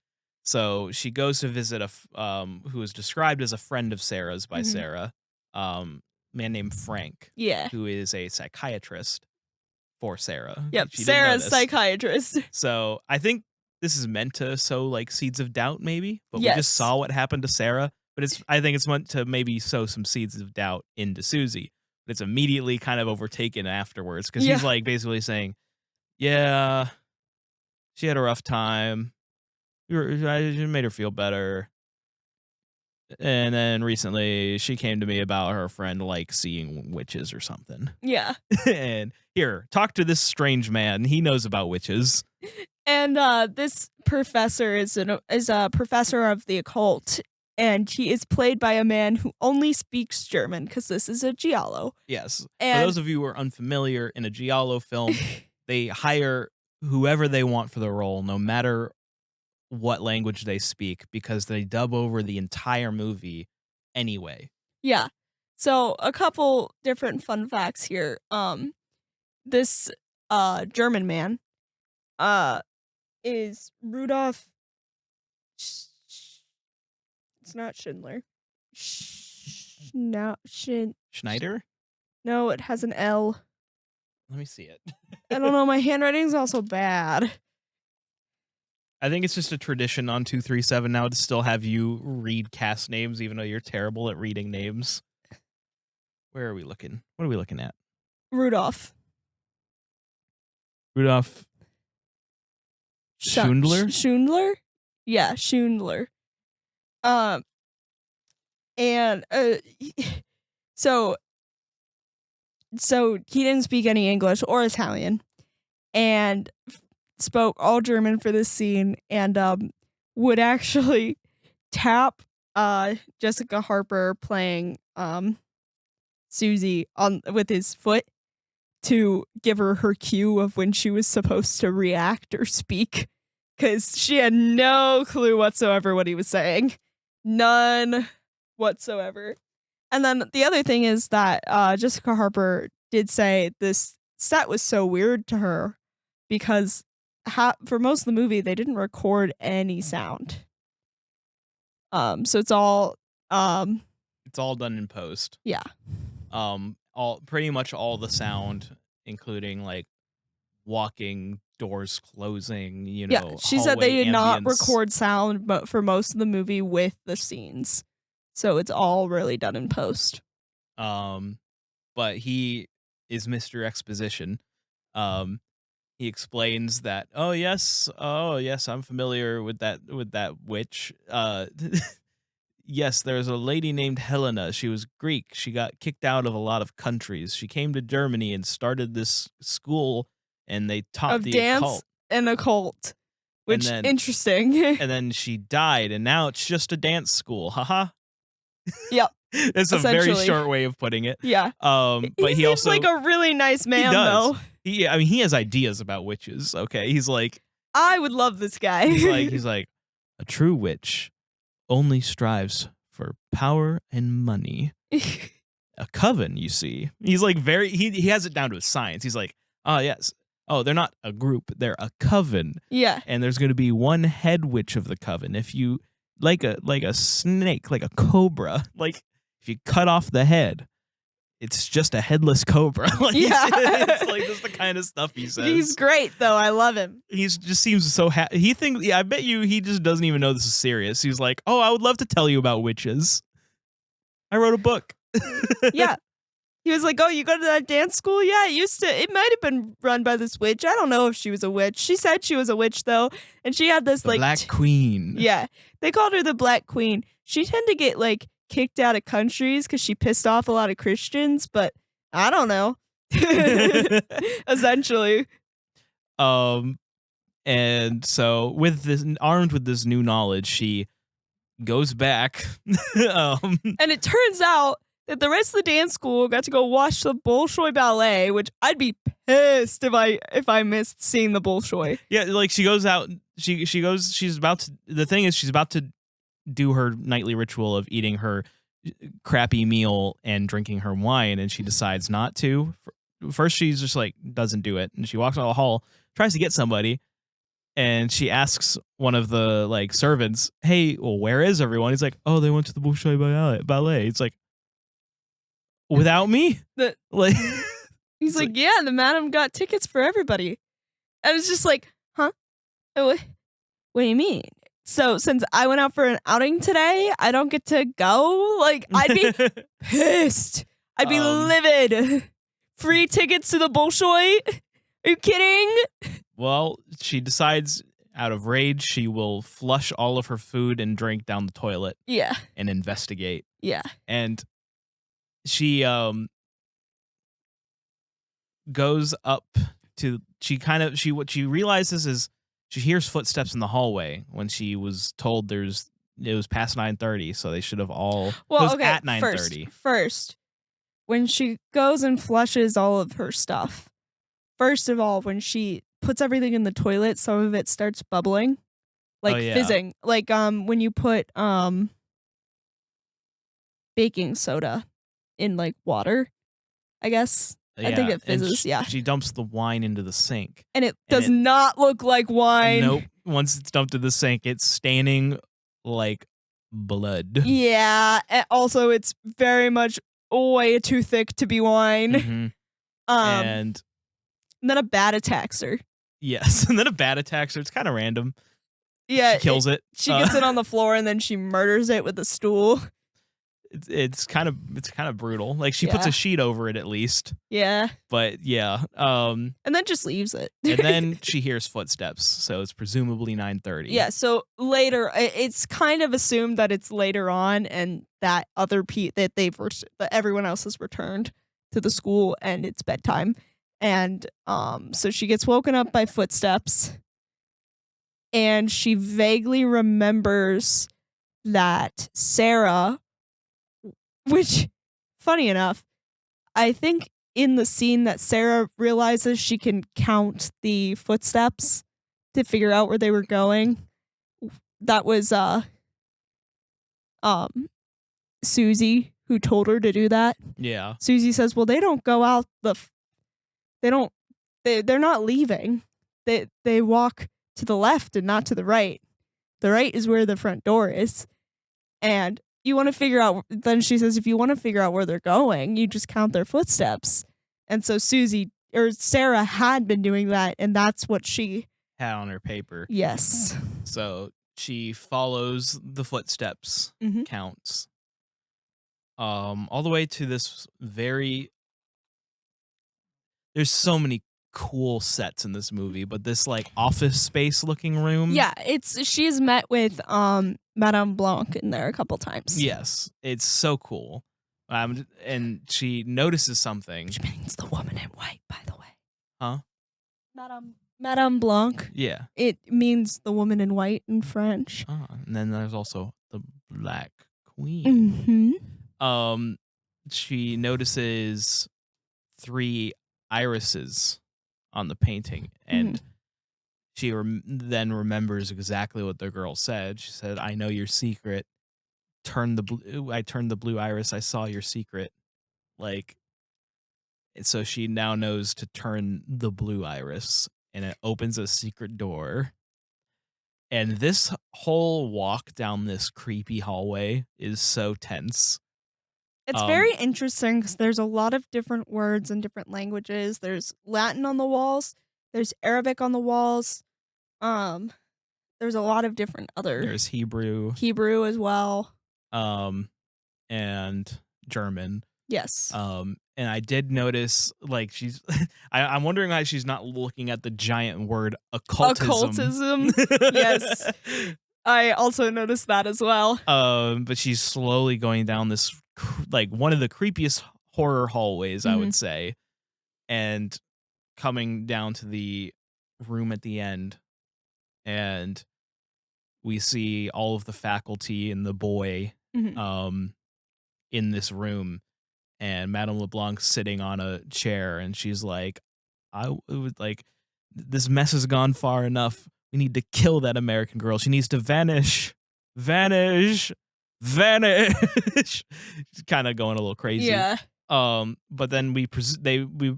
So she goes to visit who is described as a friend of Sarah's by Sarah, man named Frank. Yeah. Who is a psychiatrist for Sarah. Yep. Sarah's psychiatrist. So I think this is meant to sow like seeds of doubt, maybe, but we just saw what happened to Sarah. But I think it's meant to maybe sow some seeds of doubt into Suzy. But it's immediately kind of overtaken afterwards, because he's like basically saying, "Yeah, she had a rough time. I made her feel better, and then recently she came to me about her friend like seeing witches or something." Yeah. And here, talk to this strange man. He knows about witches. And this professor is a professor of the occult, and he is played by a man who only speaks German, because this is a Giallo. Yes. And for those of you who are unfamiliar, in a Giallo film, they hire whoever they want for the role, no matter what language they speak, because they dub over the entire movie anyway. Yeah. So a couple different fun facts here. This German man is Rudolf. It's not Schindler. Schneider? No, it has an L. Let me see it. I don't know. My handwriting's also bad. I think it's just a tradition on 237 now to still have you read cast names, even though you're terrible at reading names. Where are we looking? What are we looking at? Rudolf. Schundler? Schundler? Yeah, Schundler. And so he didn't speak any English or Italian, and spoke all German for this scene, and would actually tap Jessica Harper playing Suzy with his foot to give her cue of when she was supposed to react or speak, because she had no clue whatsoever what he was saying. None whatsoever. And then the other thing is that Jessica Harper did say this set was so weird to her because for most of the movie they didn't record any sound. So it's all done in post. Yeah. Pretty much all the sound, including like walking, doors closing, Yeah, she said they did not ambience. record sound but for most of the movie with the scenes. So it's all really done in post. But he is Mr. Exposition. He explains that, oh yes, I'm familiar with that witch. Yes, there's a lady named Helena. She was Greek. She got kicked out of a lot of countries. She came to Germany and started this school, and they taught Of the dance occult. and occult. Which, then- interesting. And then she died, and now it's just a dance school. Haha. Yep. It's a very Essentially. short way of putting it. Yeah. But he he seems also like a really nice man, does. though. he has ideas about witches. Okay, he's like I would love this guy. he's like a true witch only strives for power and money. A coven, you see. He's like he has it down to a science. He's like, oh yes. Oh, they're not a group, they're a coven. Yeah. And there's gonna be one head witch of the coven. If you like a snake, like a cobra, like if you cut off the head, it's just a headless cobra. Like, Yeah. it's like that's the kind of stuff he says. He's great, though. I love him. He's just seems so happy. He thinks, I bet you he just doesn't even know this is serious. He's like, oh, I would love to tell you about witches. I wrote a book. Yeah. He was like, oh, you go to that dance school? Yeah, it might have been run by this witch. I don't know if she was a witch. She said she was a witch, though. And she had this, The Black Queen. Yeah. They called her the Black Queen. She tended to get, kicked out of countries because she pissed off a lot of Christians, but I don't know. Essentially. And so armed with this new knowledge, she goes back. And it turns out that the rest of the dance school got to go watch the Bolshoi ballet, which I'd be pissed if I missed seeing the Bolshoi. Yeah, like she goes out. She's about to. The thing is, she's about to do her nightly ritual of eating her crappy meal and drinking her wine, and she decides not to. First, she's just like doesn't do it, and she walks out the hall, tries to get somebody, and she asks one of the servants, "Hey, well, where is everyone?" He's like, "Oh, they went to the Bolshoi ballet." It's like, without me, He's like, yeah, the madam got tickets for everybody, and it's just like, huh? What do you mean? So since I went out for an outing today, I don't get to go? I'd be pissed. I'd be livid. Free tickets to the Bolshoi? Are you kidding? Well, she decides out of rage she will flush all of her food and drink down the toilet. Yeah. And investigate. Yeah. And she goes up to what she realizes is she hears footsteps in the hallway when she was told it was past 9:30, so they should have all it was at 9:30. First, when she goes and flushes all of her stuff, first of all, when she puts everything in the toilet, some of it starts bubbling, fizzing, when you put baking soda in water, I guess. I think it fizzes. She dumps the wine into the sink, and it does not look like wine. Nope. Once it's dumped in the sink, it's staining like blood. Yeah. And also, it's very much way too thick to be wine. Mm-hmm. And then a bat attacks her. Yes, and then a bat attacks her. It's kind of random. Yeah, she kills it. She gets it on the floor and then she murders it with a stool. It's kind of brutal. She puts a sheet over it at least. Yeah. But yeah. And then just leaves it. And then she hears footsteps, so it's presumably 9:30. Yeah. So later, it's kind of assumed that it's later on, and that that everyone else has returned to the school and it's bedtime, and so she gets woken up by footsteps, and she vaguely remembers that Sarah. Which, funny enough, I think in the scene that Sarah realizes she can count the footsteps to figure out where they were going, that was Suzy who told her to do that. Yeah. Suzy says, "Well, they don't go out they're not leaving. They walk to the left and not to the right. The right is where the front door is." And you want to figure out, then she says, if you want to figure out where they're going, you just count their footsteps. And so Suzy Sarah had been doing that, and that's what she had on her paper. Yes. So she follows the footsteps, Mhm. counts, all the way to this there's so many cool sets in this movie, but this like office space looking room. Yeah, she's met with Madame Blanc in there a couple times. Yes, it's so cool. And she notices something. Which means the woman in white, by the way. Huh? Madame Blanc. Yeah. It means the woman in white in French. And then there's also the Black Queen. Mm-hmm. She notices 3 irises on the painting, and she then remembers exactly what the girl said. She said, "I know your secret. I turned the blue iris. I saw your secret." Like, so she now knows to turn the blue iris, and it opens a secret door. And this whole walk down this creepy hallway is so tense. It's very interesting because there's a lot of different words in different languages. There's Latin on the walls. There's Arabic on the walls. There's a lot of different other. There's Hebrew as well. And German. Yes. And I did notice, like, she's. I'm wondering why she's not looking at the giant word occultism. Yes. I also noticed that as well. But she's slowly going down this, like, one of the creepiest horror hallways, I would say, and coming down to the room at the end, and we see all of the faculty and the boy, in this room, and Madame LeBlanc sitting on a chair, and she's like, this mess has gone far enough. We need to kill that American girl. She needs to vanish. She's kind of going a little crazy. Yeah. But then we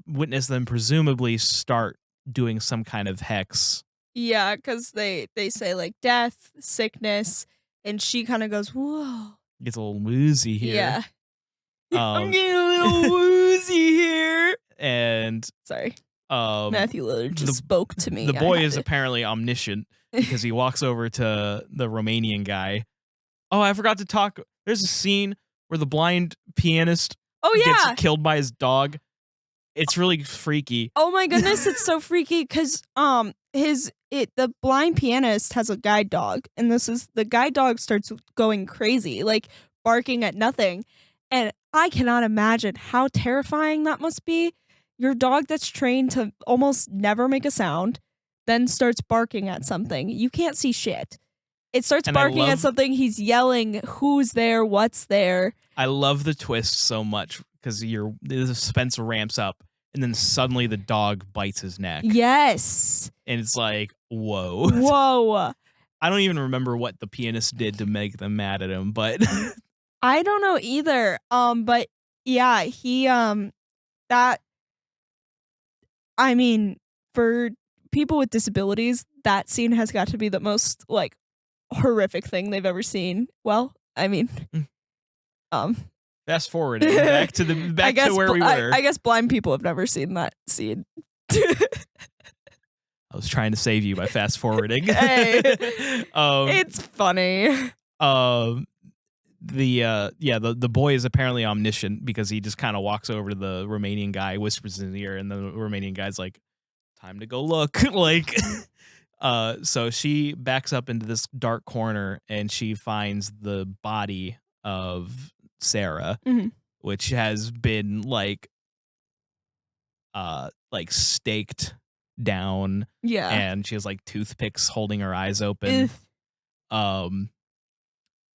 witness them presumably start doing some kind of hex. Yeah, because they say like death, sickness, and she kind of goes, whoa. Gets a little woozy here. Yeah. I'm getting a little woozy here. And sorry. Matthew Lillard just spoke to me. The boy is apparently omniscient because he walks over to the Romanian guy. Oh, I forgot to talk. There's a scene where the blind pianist gets killed by his dog. It's really freaky. Oh my goodness, it's so freaky because the blind pianist has a guide dog, and the guide dog starts going crazy, like barking at nothing. And I cannot imagine how terrifying that must be. Your dog that's trained to almost never make a sound, then starts barking at something. You can't see shit. It starts barking at something. He's yelling, who's there, what's there. I love the twist so much because the suspense ramps up, and then suddenly the dog bites his neck. Yes. And it's like, whoa. Whoa. I don't even remember what the pianist did to make them mad at him, but... I don't know either. But yeah, he I mean, for people with disabilities, that scene has got to be the most like horrific thing they've ever seen. Well, I mean, fast forward back to where we were. I guess blind people have never seen that scene. I was trying to save you by fast forwarding. Hey, it's funny. The boy is apparently omniscient because he just kind of walks over to the Romanian guy, whispers in his ear, and the Romanian guy's like, "Time to go look." Like, so she backs up into this dark corner and she finds the body of Sarah, which has been like staked down. Yeah, and she has like toothpicks holding her eyes open.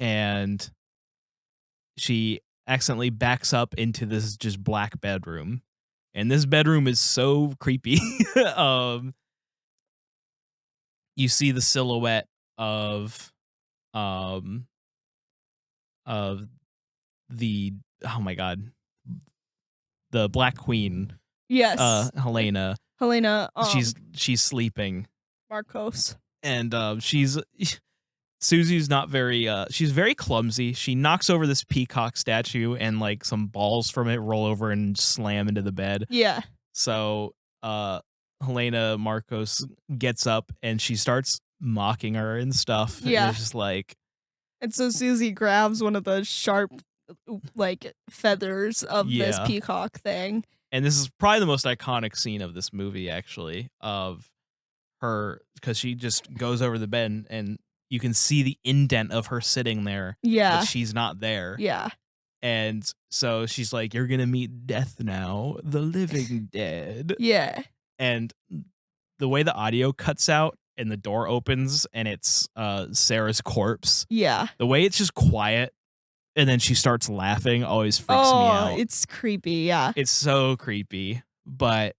And she accidentally backs up into this just black bedroom, and this bedroom is so creepy. You see the silhouette of the the Black Queen. Yes, Helena. She's sleeping. Marcos. And Suzy's not very she's very clumsy. She knocks over this peacock statue, and like some balls from it roll over and slam into the bed. Yeah. So Helena Marcos gets up and she starts mocking her and stuff. Yeah. And it's just like, And so Suzy grabs one of the sharp, like, feathers of this Yeah. peacock thing. and this is probably the most iconic scene of this movie, actually, of her, because she just goes over the bed and you can see the indent of her sitting there, Yeah. but she's not there. Yeah. And so she's like, "You're gonna meet death now, the living dead." Yeah. And the way the audio cuts out and the door opens and it's Sarah's corpse, Yeah. the way it's just quiet and then she starts laughing always freaks me Oh, out. it's creepy. Yeah. It's so creepy, but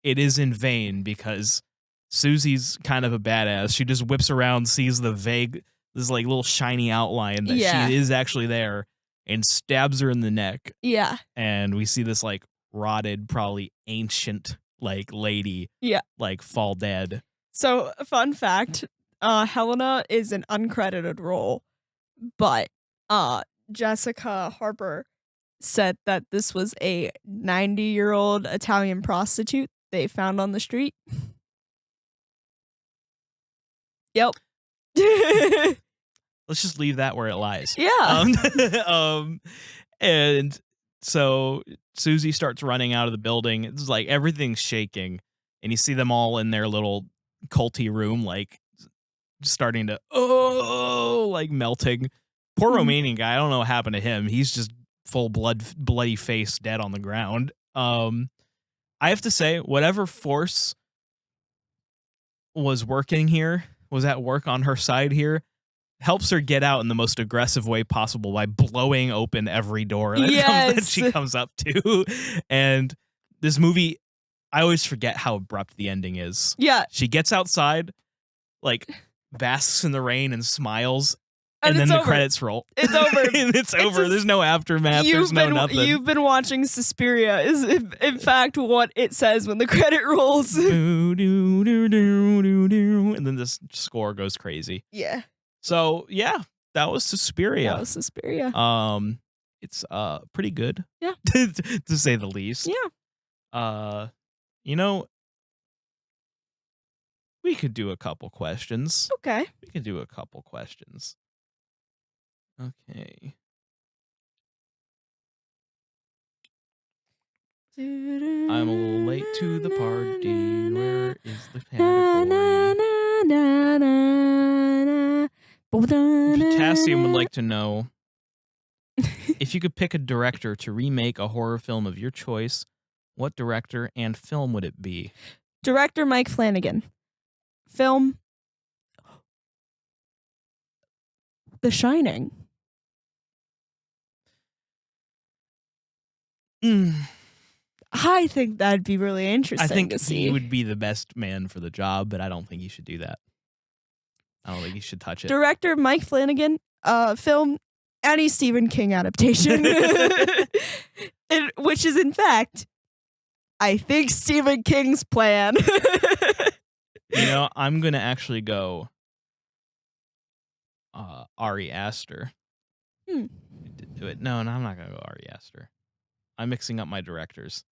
it is in vain because Susie's kind of a badass. She just whips around, sees this like little shiny outline that Yeah. she is actually there, and stabs her in the neck. Yeah. And we see this like rotted, probably ancient like lady, Yeah. like fall dead. So, fun fact, Helena is an uncredited role, but Jessica Harper said that this was a 90-year-old Italian prostitute they found on the street. Yep. Let's just leave that where it lies. Yeah. And so Susie starts running out of the building. It's like everything's shaking, and you see them all in their little culty room, like starting to like melting. Poor Romanian guy. I don't know what happened to him. He's just full bloody face, dead on the ground. I have to say, whatever force was working here, was at work on her side here, helps her get out in the most aggressive way possible by blowing open every door that she comes up to. And this movie, I always forget how abrupt the ending is. Yeah. She gets outside, like basks in the rain and smiles, and it's then the over. credits roll. It's over. And it's over. There's no aftermath. There's no nothing. You've been watching Suspiria is in fact what it says when the credit rolls. And then this score goes crazy. Yeah. So yeah, that was Suspiria. That was Suspiria. It's pretty good. Yeah. to say the least. Yeah. You know, we could do a couple questions. Okay. We could do a couple questions. Okay. I'm a little late to the party. Where is the category? Potassium would like to know if you could pick a director to remake a horror film of your choice, what director and film would it be? Director Mike Flanagan. Film The Shining. I think that'd be really interesting I think to see. he would be the best man for the job, but I don't think he should do that. I don't think he should touch it. Director Mike Flanagan, film any Stephen King adaptation. Which is, in fact, I think Stephen King's plan. You know, I'm going to actually go Ari Aster. Do it. No, I'm not going to go Ari Aster. I'm mixing up my directors.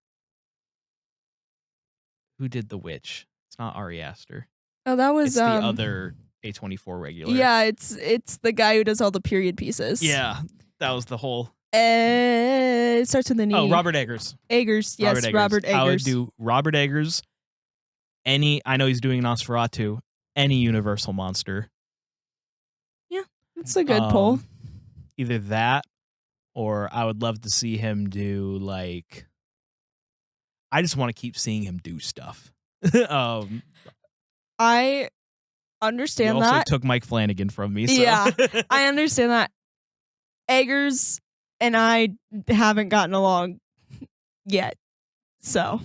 Who did The Witch? It's not Ari Aster. Oh, that was it's the other A24 regular. Yeah, it's the guy who does all the period pieces. Yeah, that was the whole. It starts with an E. Oh, Robert Eggers. Eggers, yes, Robert Eggers. I would do Robert Eggers. I know he's doing Nosferatu. Any Universal monster. Yeah, that's a good poll. Either that, or I would love to see him do like. I just want to keep seeing him do stuff. I understand you that. also took Mike Flanagan from me. So. Yeah, I understand that. Eggers and I haven't gotten along yet, so.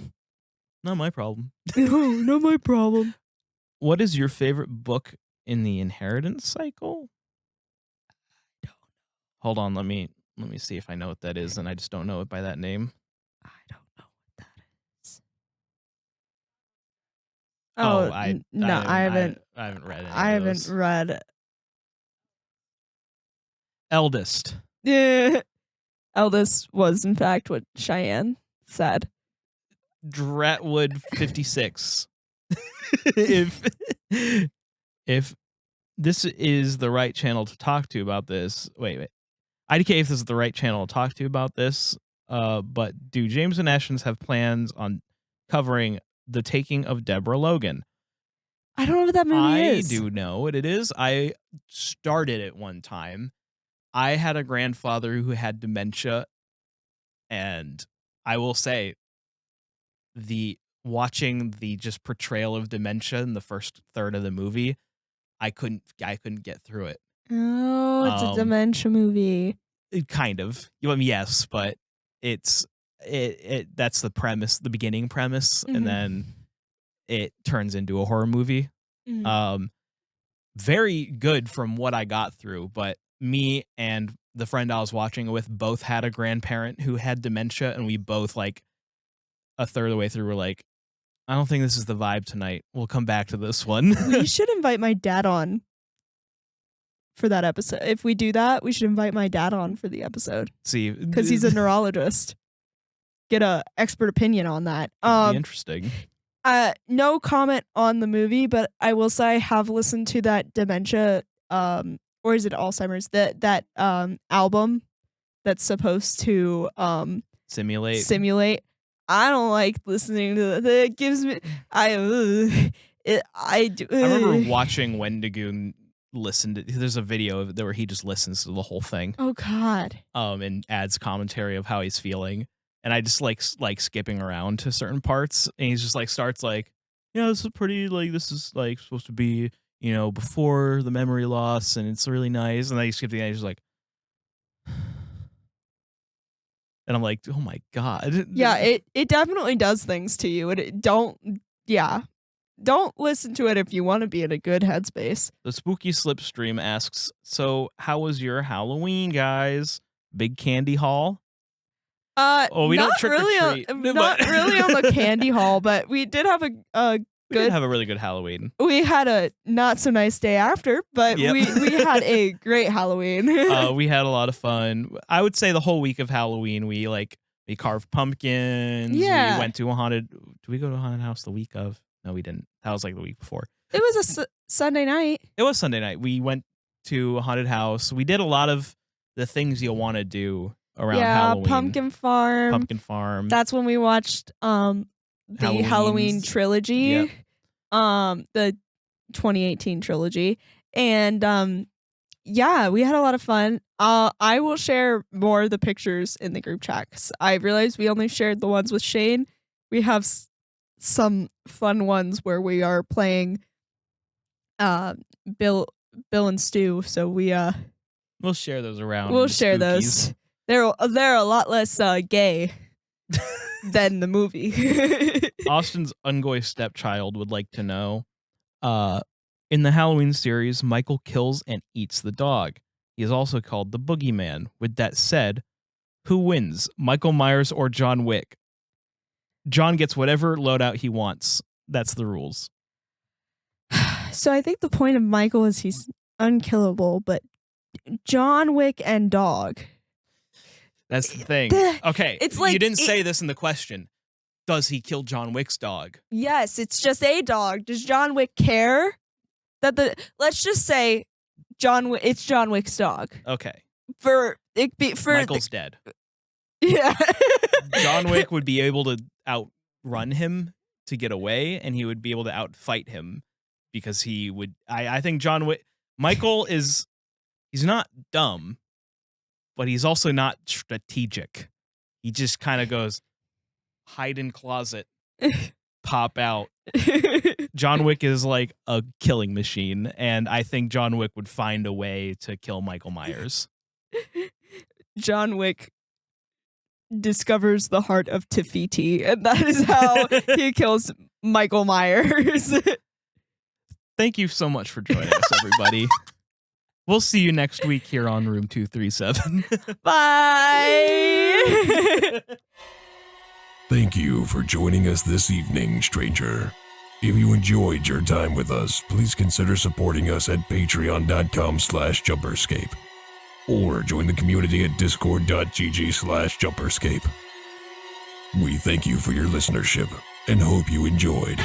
Not my problem. Not my problem. What is your favorite book in the inheritance cycle? Hold on, let me see if I know what that is, and I just don't know it by that name. I don't know what that is. I haven't. I haven't read it. I haven't read. Eldest. Yeah. Eldest was in fact what Cheyenne said. Dratwood 56. if this is the right channel to talk to about this, wait. IDK, if this is the right channel to talk to about this, but do James and Ashton's have plans on covering The Taking of Deborah Logan? I don't know what that movie is. I do know what it is. I started it one time. I had a grandfather who had dementia, and I will say watching the just portrayal of dementia in the first third of the movie, I couldn't get through it. Oh, it's a dementia movie. Kind of. Yes, but that's the premise, the beginning premise, and then it turns into a horror movie. Very good from what I got through, but me and the friend I was watching it with both had a grandparent who had dementia, and we both, like, a third of the way through were like, I don't think this is the vibe tonight. We'll come back to this one. We should invite my dad on for that episode. If we do that, we should invite my dad on for the episode. See, because he's a neurologist. Get a expert opinion on that. Be interesting. No comment on the movie, but I will say I have listened to that dementia, or is it Alzheimer's? That album that's supposed to simulate. I don't like listening to that. It gives me I remember watching Wendigoon listen to. There's a video of it where he just listens to the whole thing. Oh God. And adds commentary of how he's feeling. And I just like skipping around to certain parts, and he's just like starts like, this is pretty, like, this is like supposed to be, before the memory loss, and it's really nice. And then he skipped the end, he's just like, and I'm like, oh my God. Yeah, it definitely does things to you. Don't listen to it if you want to be in a good headspace. The Spooky Slipstream asks, so how was your Halloween, guys? Big candy haul? We don't trick or treat. Not really on the candy haul, but we did have we did have a really good Halloween. We had a not so nice day after, but we had a great Halloween. We had a lot of fun. I would say the whole week of Halloween, we carved pumpkins. Yeah. We went to a haunted. Did we go to a haunted house the week of? No, we didn't. That was like the week before. It was a Sunday night. It was Sunday night. We went to a haunted house. We did a lot of the things you'll want to do around Halloween. Pumpkin Farm. That's when we watched the Halloween trilogy, the 2018 trilogy, and we had a lot of fun. I will share more of the pictures in the group chat, 'cause I realized we only shared the ones with Shane. We have some fun ones where we are playing Bill and Stu, so we'll share those around. We'll share those. They're a lot less gay than the movie. Austin's ungoy stepchild would like to know, in the Halloween series, Michael kills and eats the dog. He is also called the Boogeyman. With that said, who wins, Michael Myers or John Wick? John gets whatever loadout he wants. That's the rules. So I think the point of Michael is he's unkillable, but John Wick and dog. That's the thing. Okay, it's like, you didn't say this in the question. Does he kill John Wick's dog? Yes, it's just a dog. Does John Wick care that let's just say it's John Wick's dog. Okay. Michael's dead. Yeah. John Wick would be able to outrun him to get away, and he would be able to outfight him because he would. I think John Wick. Michael he's not dumb, but he's also not strategic. He just kind of goes hide in closet, pop out. John Wick is like a killing machine, and I think John Wick would find a way to kill Michael Myers. John Wick discovers the heart of Tafiti, and that is how he kills Michael Myers. Thank you so much for joining us, everybody. We'll see you next week here on Room 237. Bye! Thank you for joining us this evening, stranger. If you enjoyed your time with us, please consider supporting us at patreon.com/JumperScape or join the community at discord.gg/JumperScape. We thank you for your listenership and hope you enjoyed.